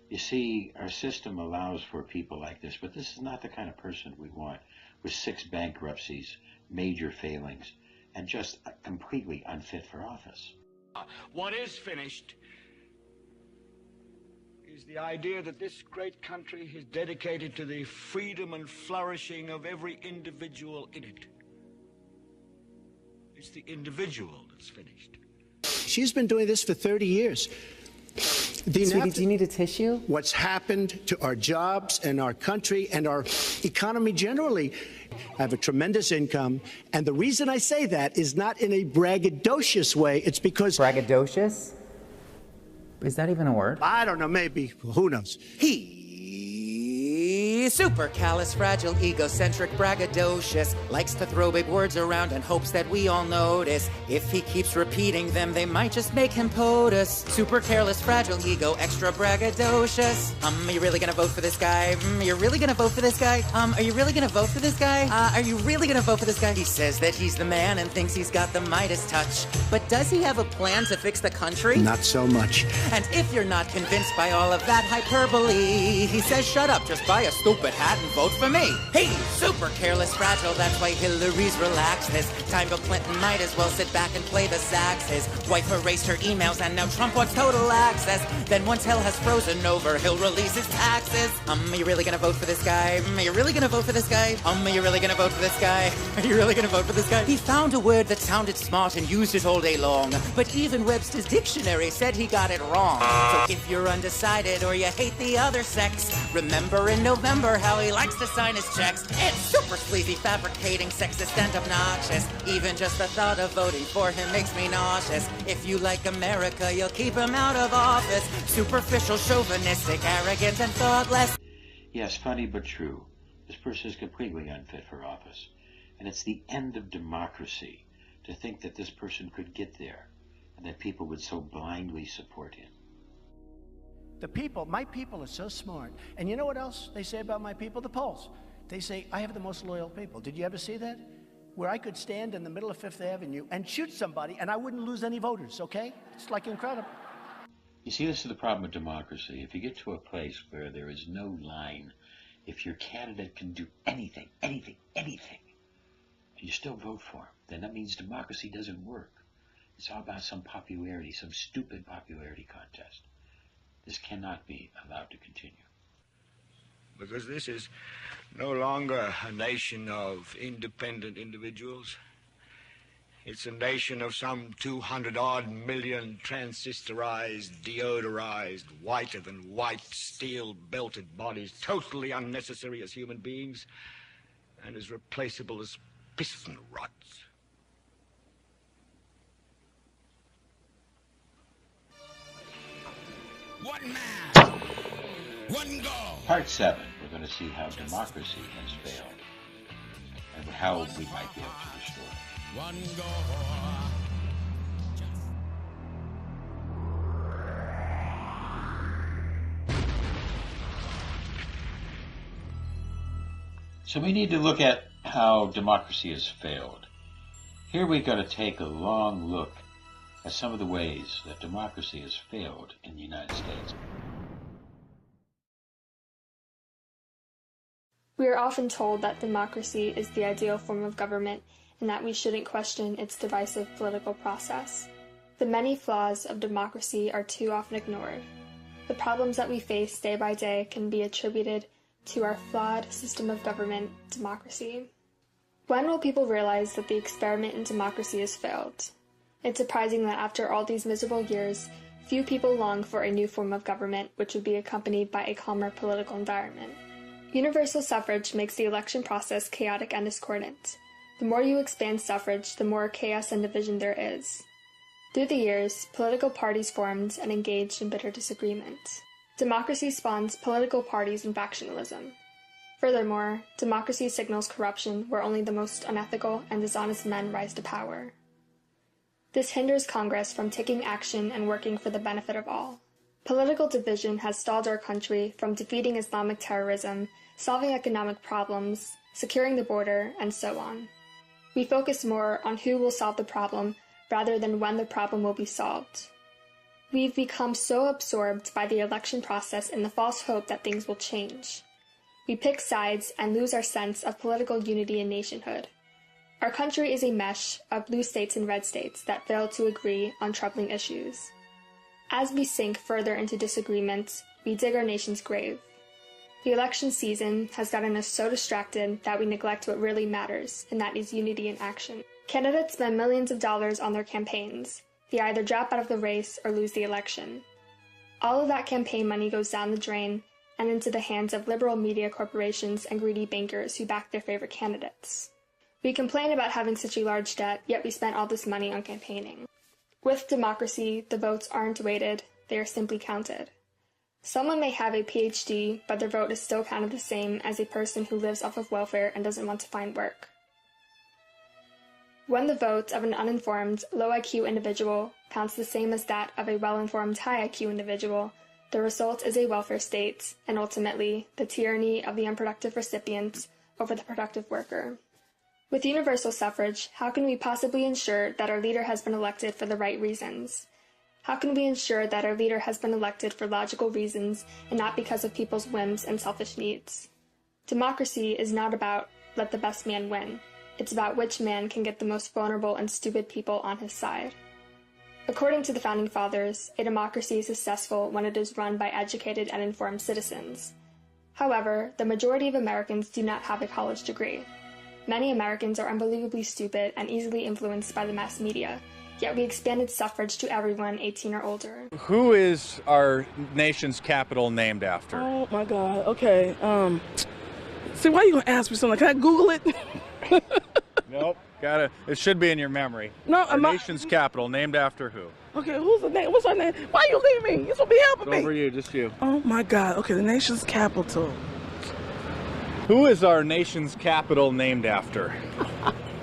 You see, our system allows for people like this, but this is not the kind of person we want, with 6 bankruptcies, major failings, and just completely unfit for office. What is finished is the idea that this great country is dedicated to the freedom and flourishing of every individual in it. It's the individual that's finished. She's been doing this for 30 years. Sweetie, do you need a tissue? What's happened to our jobs and our country and our economy generally. I have a tremendous income, and the reason I say that is not in a braggadocious way. It's because... Braggadocious? Is that even a word? I don't know, maybe. Who knows? He's super callous, fragile, egocentric, braggadocious. Likes to throw big words around and hopes that we all notice. If he keeps repeating them, they might just make him POTUS. Super careless, fragile, ego, extra braggadocious. Are you really gonna vote for this guy? You're really gonna vote for this guy? Are you really gonna vote for this guy? Are you really gonna vote for this guy? He says that he's the man and thinks he's got the Midas touch. But does he have a plan to fix the country? Not so much. And if you're not convinced by all of that hyperbole, he says, shut up, just buy a stupid hat and vote for me. He's super careless, fragile, that's why Hillary's relaxed. This time Bill Clinton might as well sit back and play the sax. His wife erased her emails and now Trump wants total access. Then once hell has frozen over, he'll release his taxes. Are you really gonna vote for this guy? Are you really gonna vote for this guy? Are you really gonna vote for this guy? Are you really gonna vote for this guy? He found a word that sounded smart and used it all day long. But even Webster's dictionary said he got it wrong. So if you're undecided or you hate the other sex, remember in November how he likes to sign his checks. It's super sleazy, fabricating, sexist, and obnoxious. Even just the thought of voting for him makes me nauseous. If you like America, you'll keep him out of office. Superficial, chauvinistic, arrogant, and thoughtless. Yes, funny but true. This person is completely unfit for office. And it's the end of democracy to think that this person could get there and that people would so blindly support him. The people, my people are so smart. And you know what else they say about my people? The polls. They say, I have the most loyal people. Did you ever see that? Where I could stand in the middle of Fifth Avenue and shoot somebody and I wouldn't lose any voters, okay? It's like incredible. You see, this is the problem with democracy. If you get to a place where there is no line, if your candidate can do anything, and you still vote for him, then that means democracy doesn't work. It's all about some popularity, some stupid popularity contest. This cannot be allowed to continue. Because this is no longer a nation of independent individuals. It's a nation of some 200-odd million transistorized, deodorized, whiter than white, steel-belted bodies, totally unnecessary as human beings, and as replaceable as piston rods. One man, one goal. Part 7, we're going to see how democracy has failed and how we might be able to restore it. One goal. So we need to look at how democracy has failed. Here we've got to take a long look at some of the ways that democracy has failed in the United States. We are often told that democracy is the ideal form of government and that we shouldn't question its divisive political process. The many flaws of democracy are too often ignored. The problems that we face day by day can be attributed to our flawed system of government, democracy. When will people realize that the experiment in democracy has failed? It's surprising that after all these miserable years, few people long for a new form of government which would be accompanied by a calmer political environment. Universal suffrage makes the election process chaotic and discordant. The more you expand suffrage, the more chaos and division there is. Through the years, political parties formed and engaged in bitter disagreement. Democracy spawns political parties and factionalism. Furthermore, democracy signals corruption where only the most unethical and dishonest men rise to power. This hinders Congress from taking action and working for the benefit of all. Political division has stalled our country from defeating Islamic terrorism, solving economic problems, securing the border, and so on. We focus more on who will solve the problem rather than when the problem will be solved. We've become so absorbed by the election process in the false hope that things will change. We pick sides and lose our sense of political unity and nationhood. Our country is a mesh of blue states and red states that fail to agree on troubling issues. As we sink further into disagreements, we dig our nation's grave. The election season has gotten us so distracted that we neglect what really matters, and that is unity in action. Candidates spend millions of dollars on their campaigns. They either drop out of the race or lose the election. All of that campaign money goes down the drain and into the hands of liberal media corporations and greedy bankers who back their favorite candidates. We complain about having such a large debt, yet we spent all this money on campaigning. With democracy, the votes aren't weighted, they are simply counted. Someone may have a PhD, but their vote is still counted the same as a person who lives off of welfare and doesn't want to find work. When the vote of an uninformed, low-IQ individual counts the same as that of a well-informed, high-IQ individual, the result is a welfare state, and ultimately, the tyranny of the unproductive recipient over the productive worker. With universal suffrage, how can we possibly ensure that our leader has been elected for the right reasons? How can we ensure that our leader has been elected for logical reasons and not because of people's whims and selfish needs? Democracy is not about let the best man win. It's about which man can get the most vulnerable and stupid people on his side. According to the Founding Fathers, a democracy is successful when it is run by educated and informed citizens. However, the majority of Americans do not have a college degree. Many Americans are unbelievably stupid and easily influenced by the mass media, yet we expanded suffrage to everyone 18 or older. Who is our nation's capital named after? Oh my God, okay. See, why are you gonna ask me something? Can I Google it? Nope. It should be in your memory. No, our nation's capital named after who? Okay, who's the name? What's her name? Why you leaving me? You're supposed to be helping me. Over you, just you. Oh my God, okay, the nation's capital. Who is our nation's capital named after?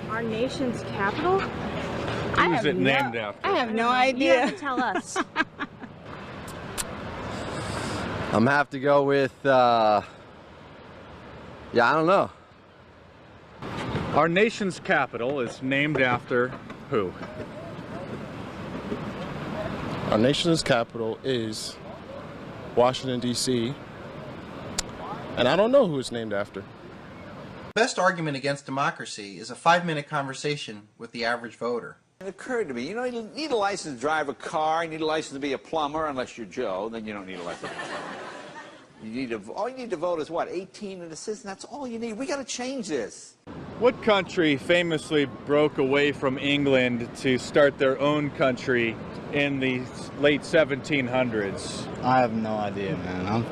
Our nation's capital? Who's it named after? I have no idea. You have to tell us. I'm gonna have to go with, yeah, I don't know. Our nation's capital is named after who? Our nation's capital is Washington, D.C., and I don't know who it's named after. The best argument against democracy is a 5-minute conversation with the average voter. It occurred to me, you need a license to drive a car, you need a license to be a plumber, unless you're Joe, then you don't need a license. all you need to vote is what, 18 and a citizen? That's all you need. We got to change this. What country famously broke away from England to start their own country in the late 1700s? I have no idea, man.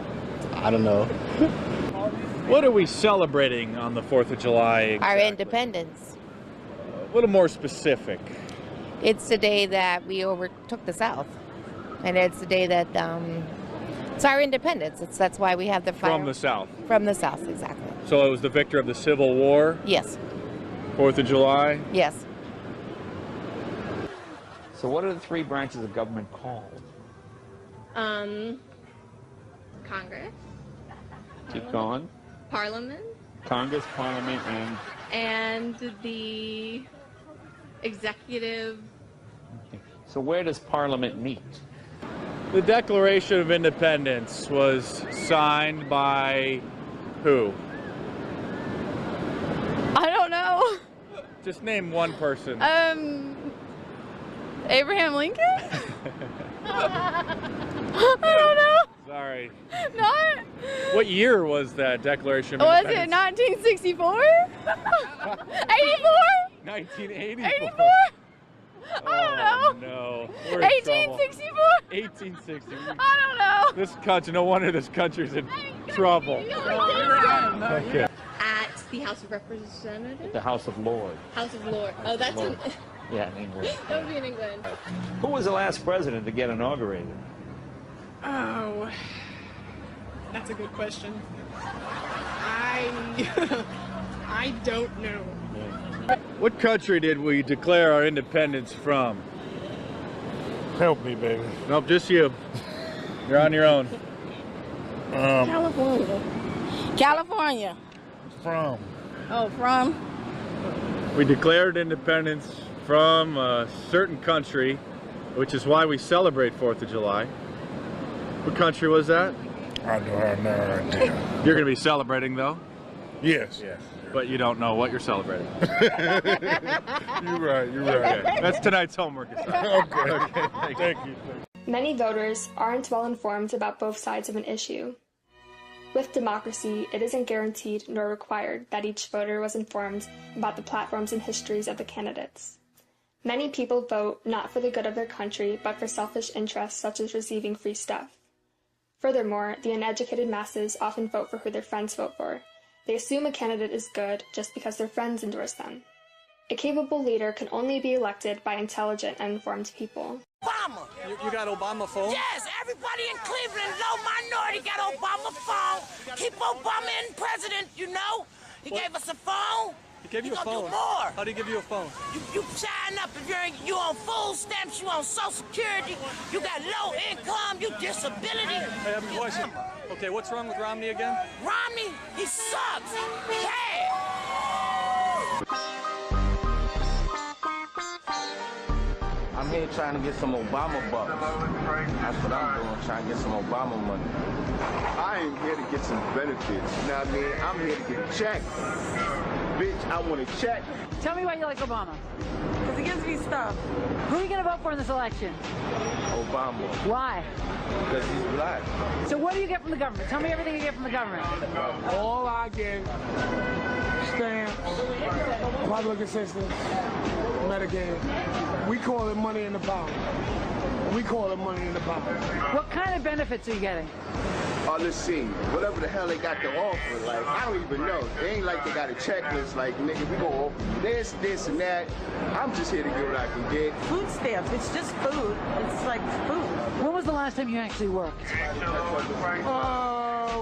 I don't know. What are we celebrating on the 4th of July exactly? Our independence. A little more specific. It's the day that we overtook the South. And it's the day that, it's our independence. That's why we have the fire. From the South. From the South, exactly. So it was the victor of the Civil War? Yes. 4th of July? Yes. So what are the three branches of government called? Congress. Keep going. Parliament. Congress, Parliament, And the executive. So where does Parliament meet? The Declaration of Independence was signed by who? I don't know. Just name one person. Abraham Lincoln? I don't know. Sorry. Not? What year was that Declaration of Was Independence? it 1964? 84? 1984. 84? I don't know. No. 1864? 1860. I don't know. This country, no wonder this country's in trouble. Okay. At the House of Representatives? The House of Lords. House of Lords. Oh, that's in... Yeah, in England. That would be in England. Who was the last president to get inaugurated? Oh, that's a good question. I don't know. What country did we declare our independence from? Help me, baby. Nope, just you. You're on your own. California. California. From? Oh, from? We declared independence from a certain country, which is why we celebrate 4th of July. What country was that? I don't have no idea. You're going to be celebrating, though? Yes. Yes. But you don't know what you're celebrating. You're right. Okay. That's tonight's homework assignment. Okay. Thank you. Many voters aren't well informed about both sides of an issue. With democracy, it isn't guaranteed nor required that each voter was informed about the platforms and histories of the candidates. Many people vote not for the good of their country, but for selfish interests such as receiving free stuff. Furthermore, the uneducated masses often vote for who their friends vote for. They assume a candidate is good just because their friends endorse them. A capable leader can only be elected by intelligent and informed people. Obama. You got Obama phone? Yes, everybody in Cleveland, low minority, got Obama phone. Keep Obama in president, you know. He gave us a phone. He gave you a phone? Do more. How did he give you a phone? You sign up if you on food stamps, you on Social Security, you got low income, you disability. I have a question. Okay, what's wrong with Romney again? Romney, he sucks. Hey! I'm here trying to get some Obama bucks. That's what I'm doing, trying to get some Obama money. I ain't here to get some benefits. You know what I mean? I'm here to get a check. Bitch, I want a check. Tell me why you like Obama. Because he gives me stuff. Who are you going to vote for in this election? Obama. Why? Because he's black. So what do you get from the government? Tell me everything you get from the government. All I get, stamps, public assistance, Medicaid. We call it money in the power. We call it money in the power. What kind of benefits are you getting? Oh, let's see. Whatever the hell they got to offer, like, I don't even know. They ain't like they got a checklist, like, nigga, we gonna offer you this, and that. I'm just here to get what I can get. Food stamps. It's just food. It's like food. When was the last time you actually worked?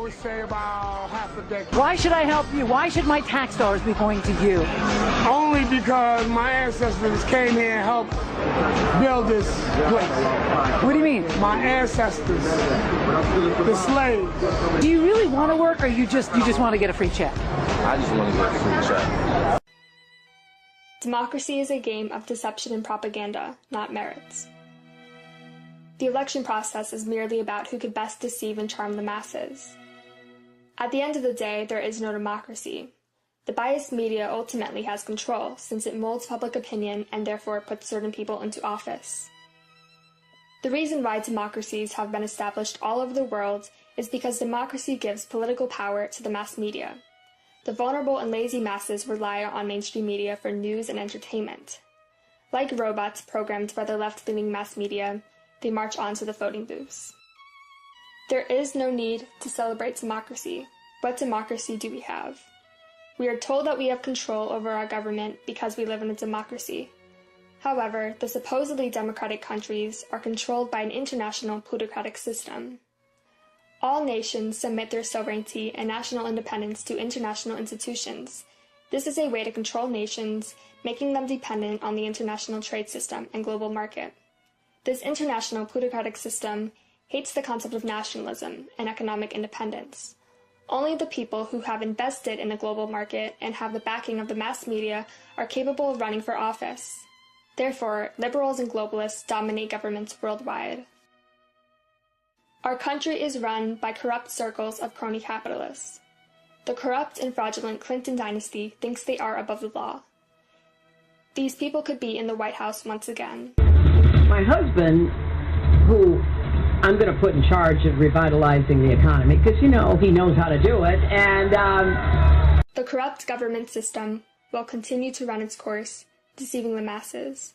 We say about half a decade. Why should I help you? Why should my tax dollars be going to you? Only because my ancestors came here and helped build this place. What do you mean? My ancestors, the slaves. Do you really want to work, or you just want to get a free check? I just want to get a free check. Democracy is a game of deception and propaganda, not merits. The election process is merely about who could best deceive and charm the masses. At the end of the day, there is no democracy. The biased media ultimately has control, since it molds public opinion and therefore puts certain people into office. The reason why democracies have been established all over the world is because democracy gives political power to the mass media. The vulnerable and lazy masses rely on mainstream media for news and entertainment. Like robots programmed by the left-leaning mass media, they march on to the voting booths. There is no need to celebrate democracy. What democracy do we have? We are told that we have control over our government because we live in a democracy. However, the supposedly democratic countries are controlled by an international plutocratic system. All nations submit their sovereignty and national independence to international institutions. This is a way to control nations, making them dependent on the international trade system and global market. This international plutocratic system hates the concept of nationalism and economic independence. Only the people who have invested in the global market and have the backing of the mass media are capable of running for office. Therefore, liberals and globalists dominate governments worldwide. Our country is run by corrupt circles of crony capitalists. The corrupt and fraudulent Clinton dynasty thinks they are above the law. These people could be in the White House once again. My husband, who I'm going to put in charge of revitalizing the economy, because, you know, he knows how to do it, and the corrupt government system will continue to run its course, deceiving the masses.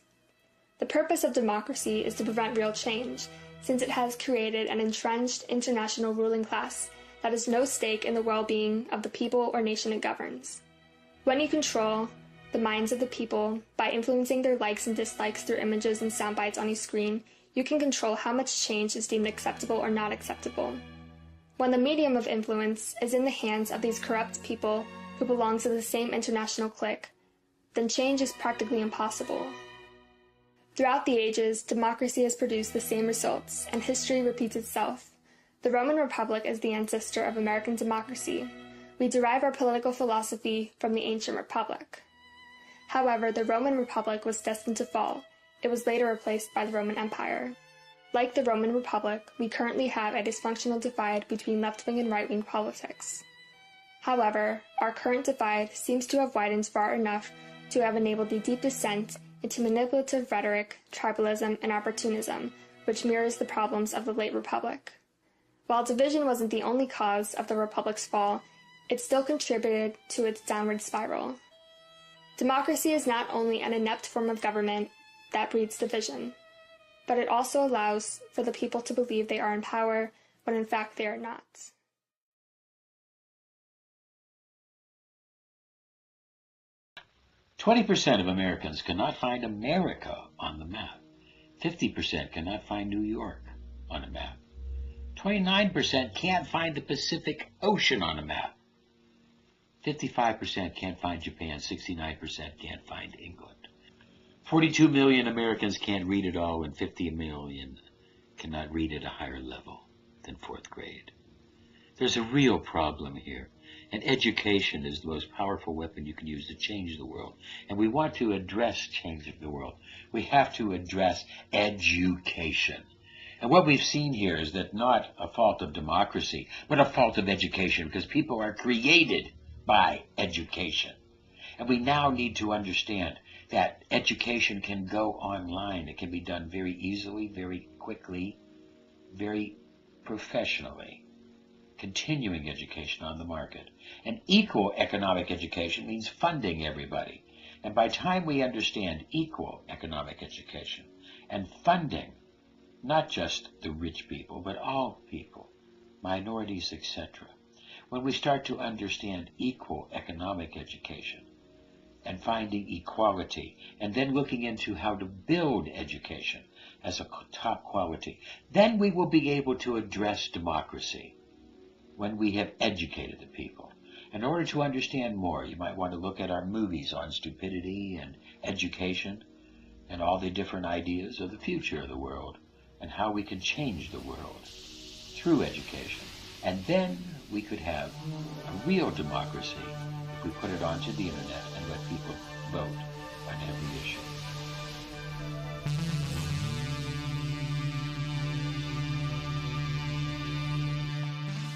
The purpose of democracy is to prevent real change, since it has created an entrenched international ruling class that has no stake in the well-being of the people or nation it governs. When you control the minds of the people by influencing their likes and dislikes through images and sound bites on a screen, you can control how much change is deemed acceptable or not acceptable. When the medium of influence is in the hands of these corrupt people who belong to the same international clique, then change is practically impossible. Throughout the ages, democracy has produced the same results, and history repeats itself. The Roman Republic is the ancestor of American democracy. We derive our political philosophy from the ancient republic. However, the Roman Republic was destined to fall. It was later replaced by the Roman Empire. Like the Roman Republic, we currently have a dysfunctional divide between left-wing and right-wing politics. However, our current divide seems to have widened far enough to have enabled a deep descent into manipulative rhetoric, tribalism, and opportunism, which mirrors the problems of the late Republic. While division wasn't the only cause of the Republic's fall, it still contributed to its downward spiral. Democracy is not only an inept form of government that breeds division, but it also allows for the people to believe they are in power when in fact they are not. "20% of Americans cannot find America on the map. 50% cannot find New York on a map. 29% can't find the Pacific Ocean on a map. 55% can't find Japan. 69% can't find England. 42 million Americans can't read at all, and 50 million cannot read at a higher level than 4th grade. There's a real problem here, and education is the most powerful weapon you can use to change the world. And we want to address changing the world. We have to address education. And what we've seen here is that not a fault of democracy, but a fault of education, because people are created by education. And we now need to understand that education can go online. It can be done very easily, very quickly, very professionally. Continuing education on the market. And equal economic education means funding everybody. And by the time we understand equal economic education and funding, not just the rich people, but all people, minorities, etc., when we start to understand equal economic education and finding equality, and then looking into how to build education as a top quality, then we will be able to address democracy when we have educated the people. In order to understand more, you might want to look at our movies on stupidity and education and all the different ideas of the future of the world and how we can change the world through education. And then we could have a real democracy if we put it onto the internet and let people vote on every issue.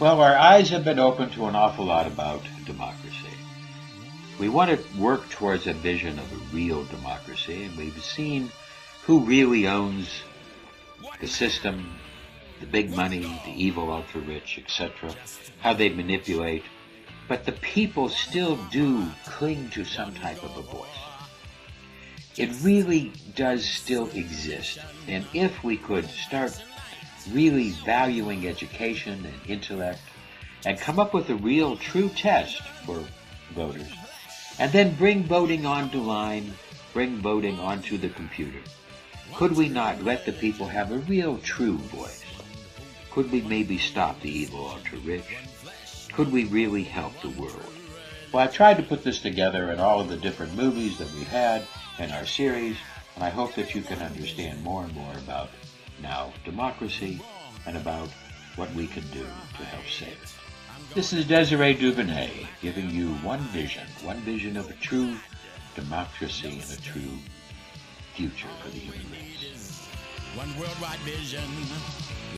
Well, our eyes have been opened to an awful lot about democracy. We want to work towards a vision of a real democracy, and we've seen who really owns the system, the big money, the evil ultra-rich, etc., how they manipulate, but the people still do cling to some type of a voice. It really does still exist, and if we could start really valuing education and intellect and come up with a real true test for voters, and then bring voting onto line, bring voting onto the computer, could we not let the people have a real true voice? Could we maybe stop the evil ultra-rich? Could we really help the world? Well, I've tried to put this together in all of the different movies that we've had in our series, and I hope that you can understand more and more about now democracy and about what we can do to help save it. This is Desiree Duvernay giving you one vision of a true democracy and a true future for the human race. One worldwide vision.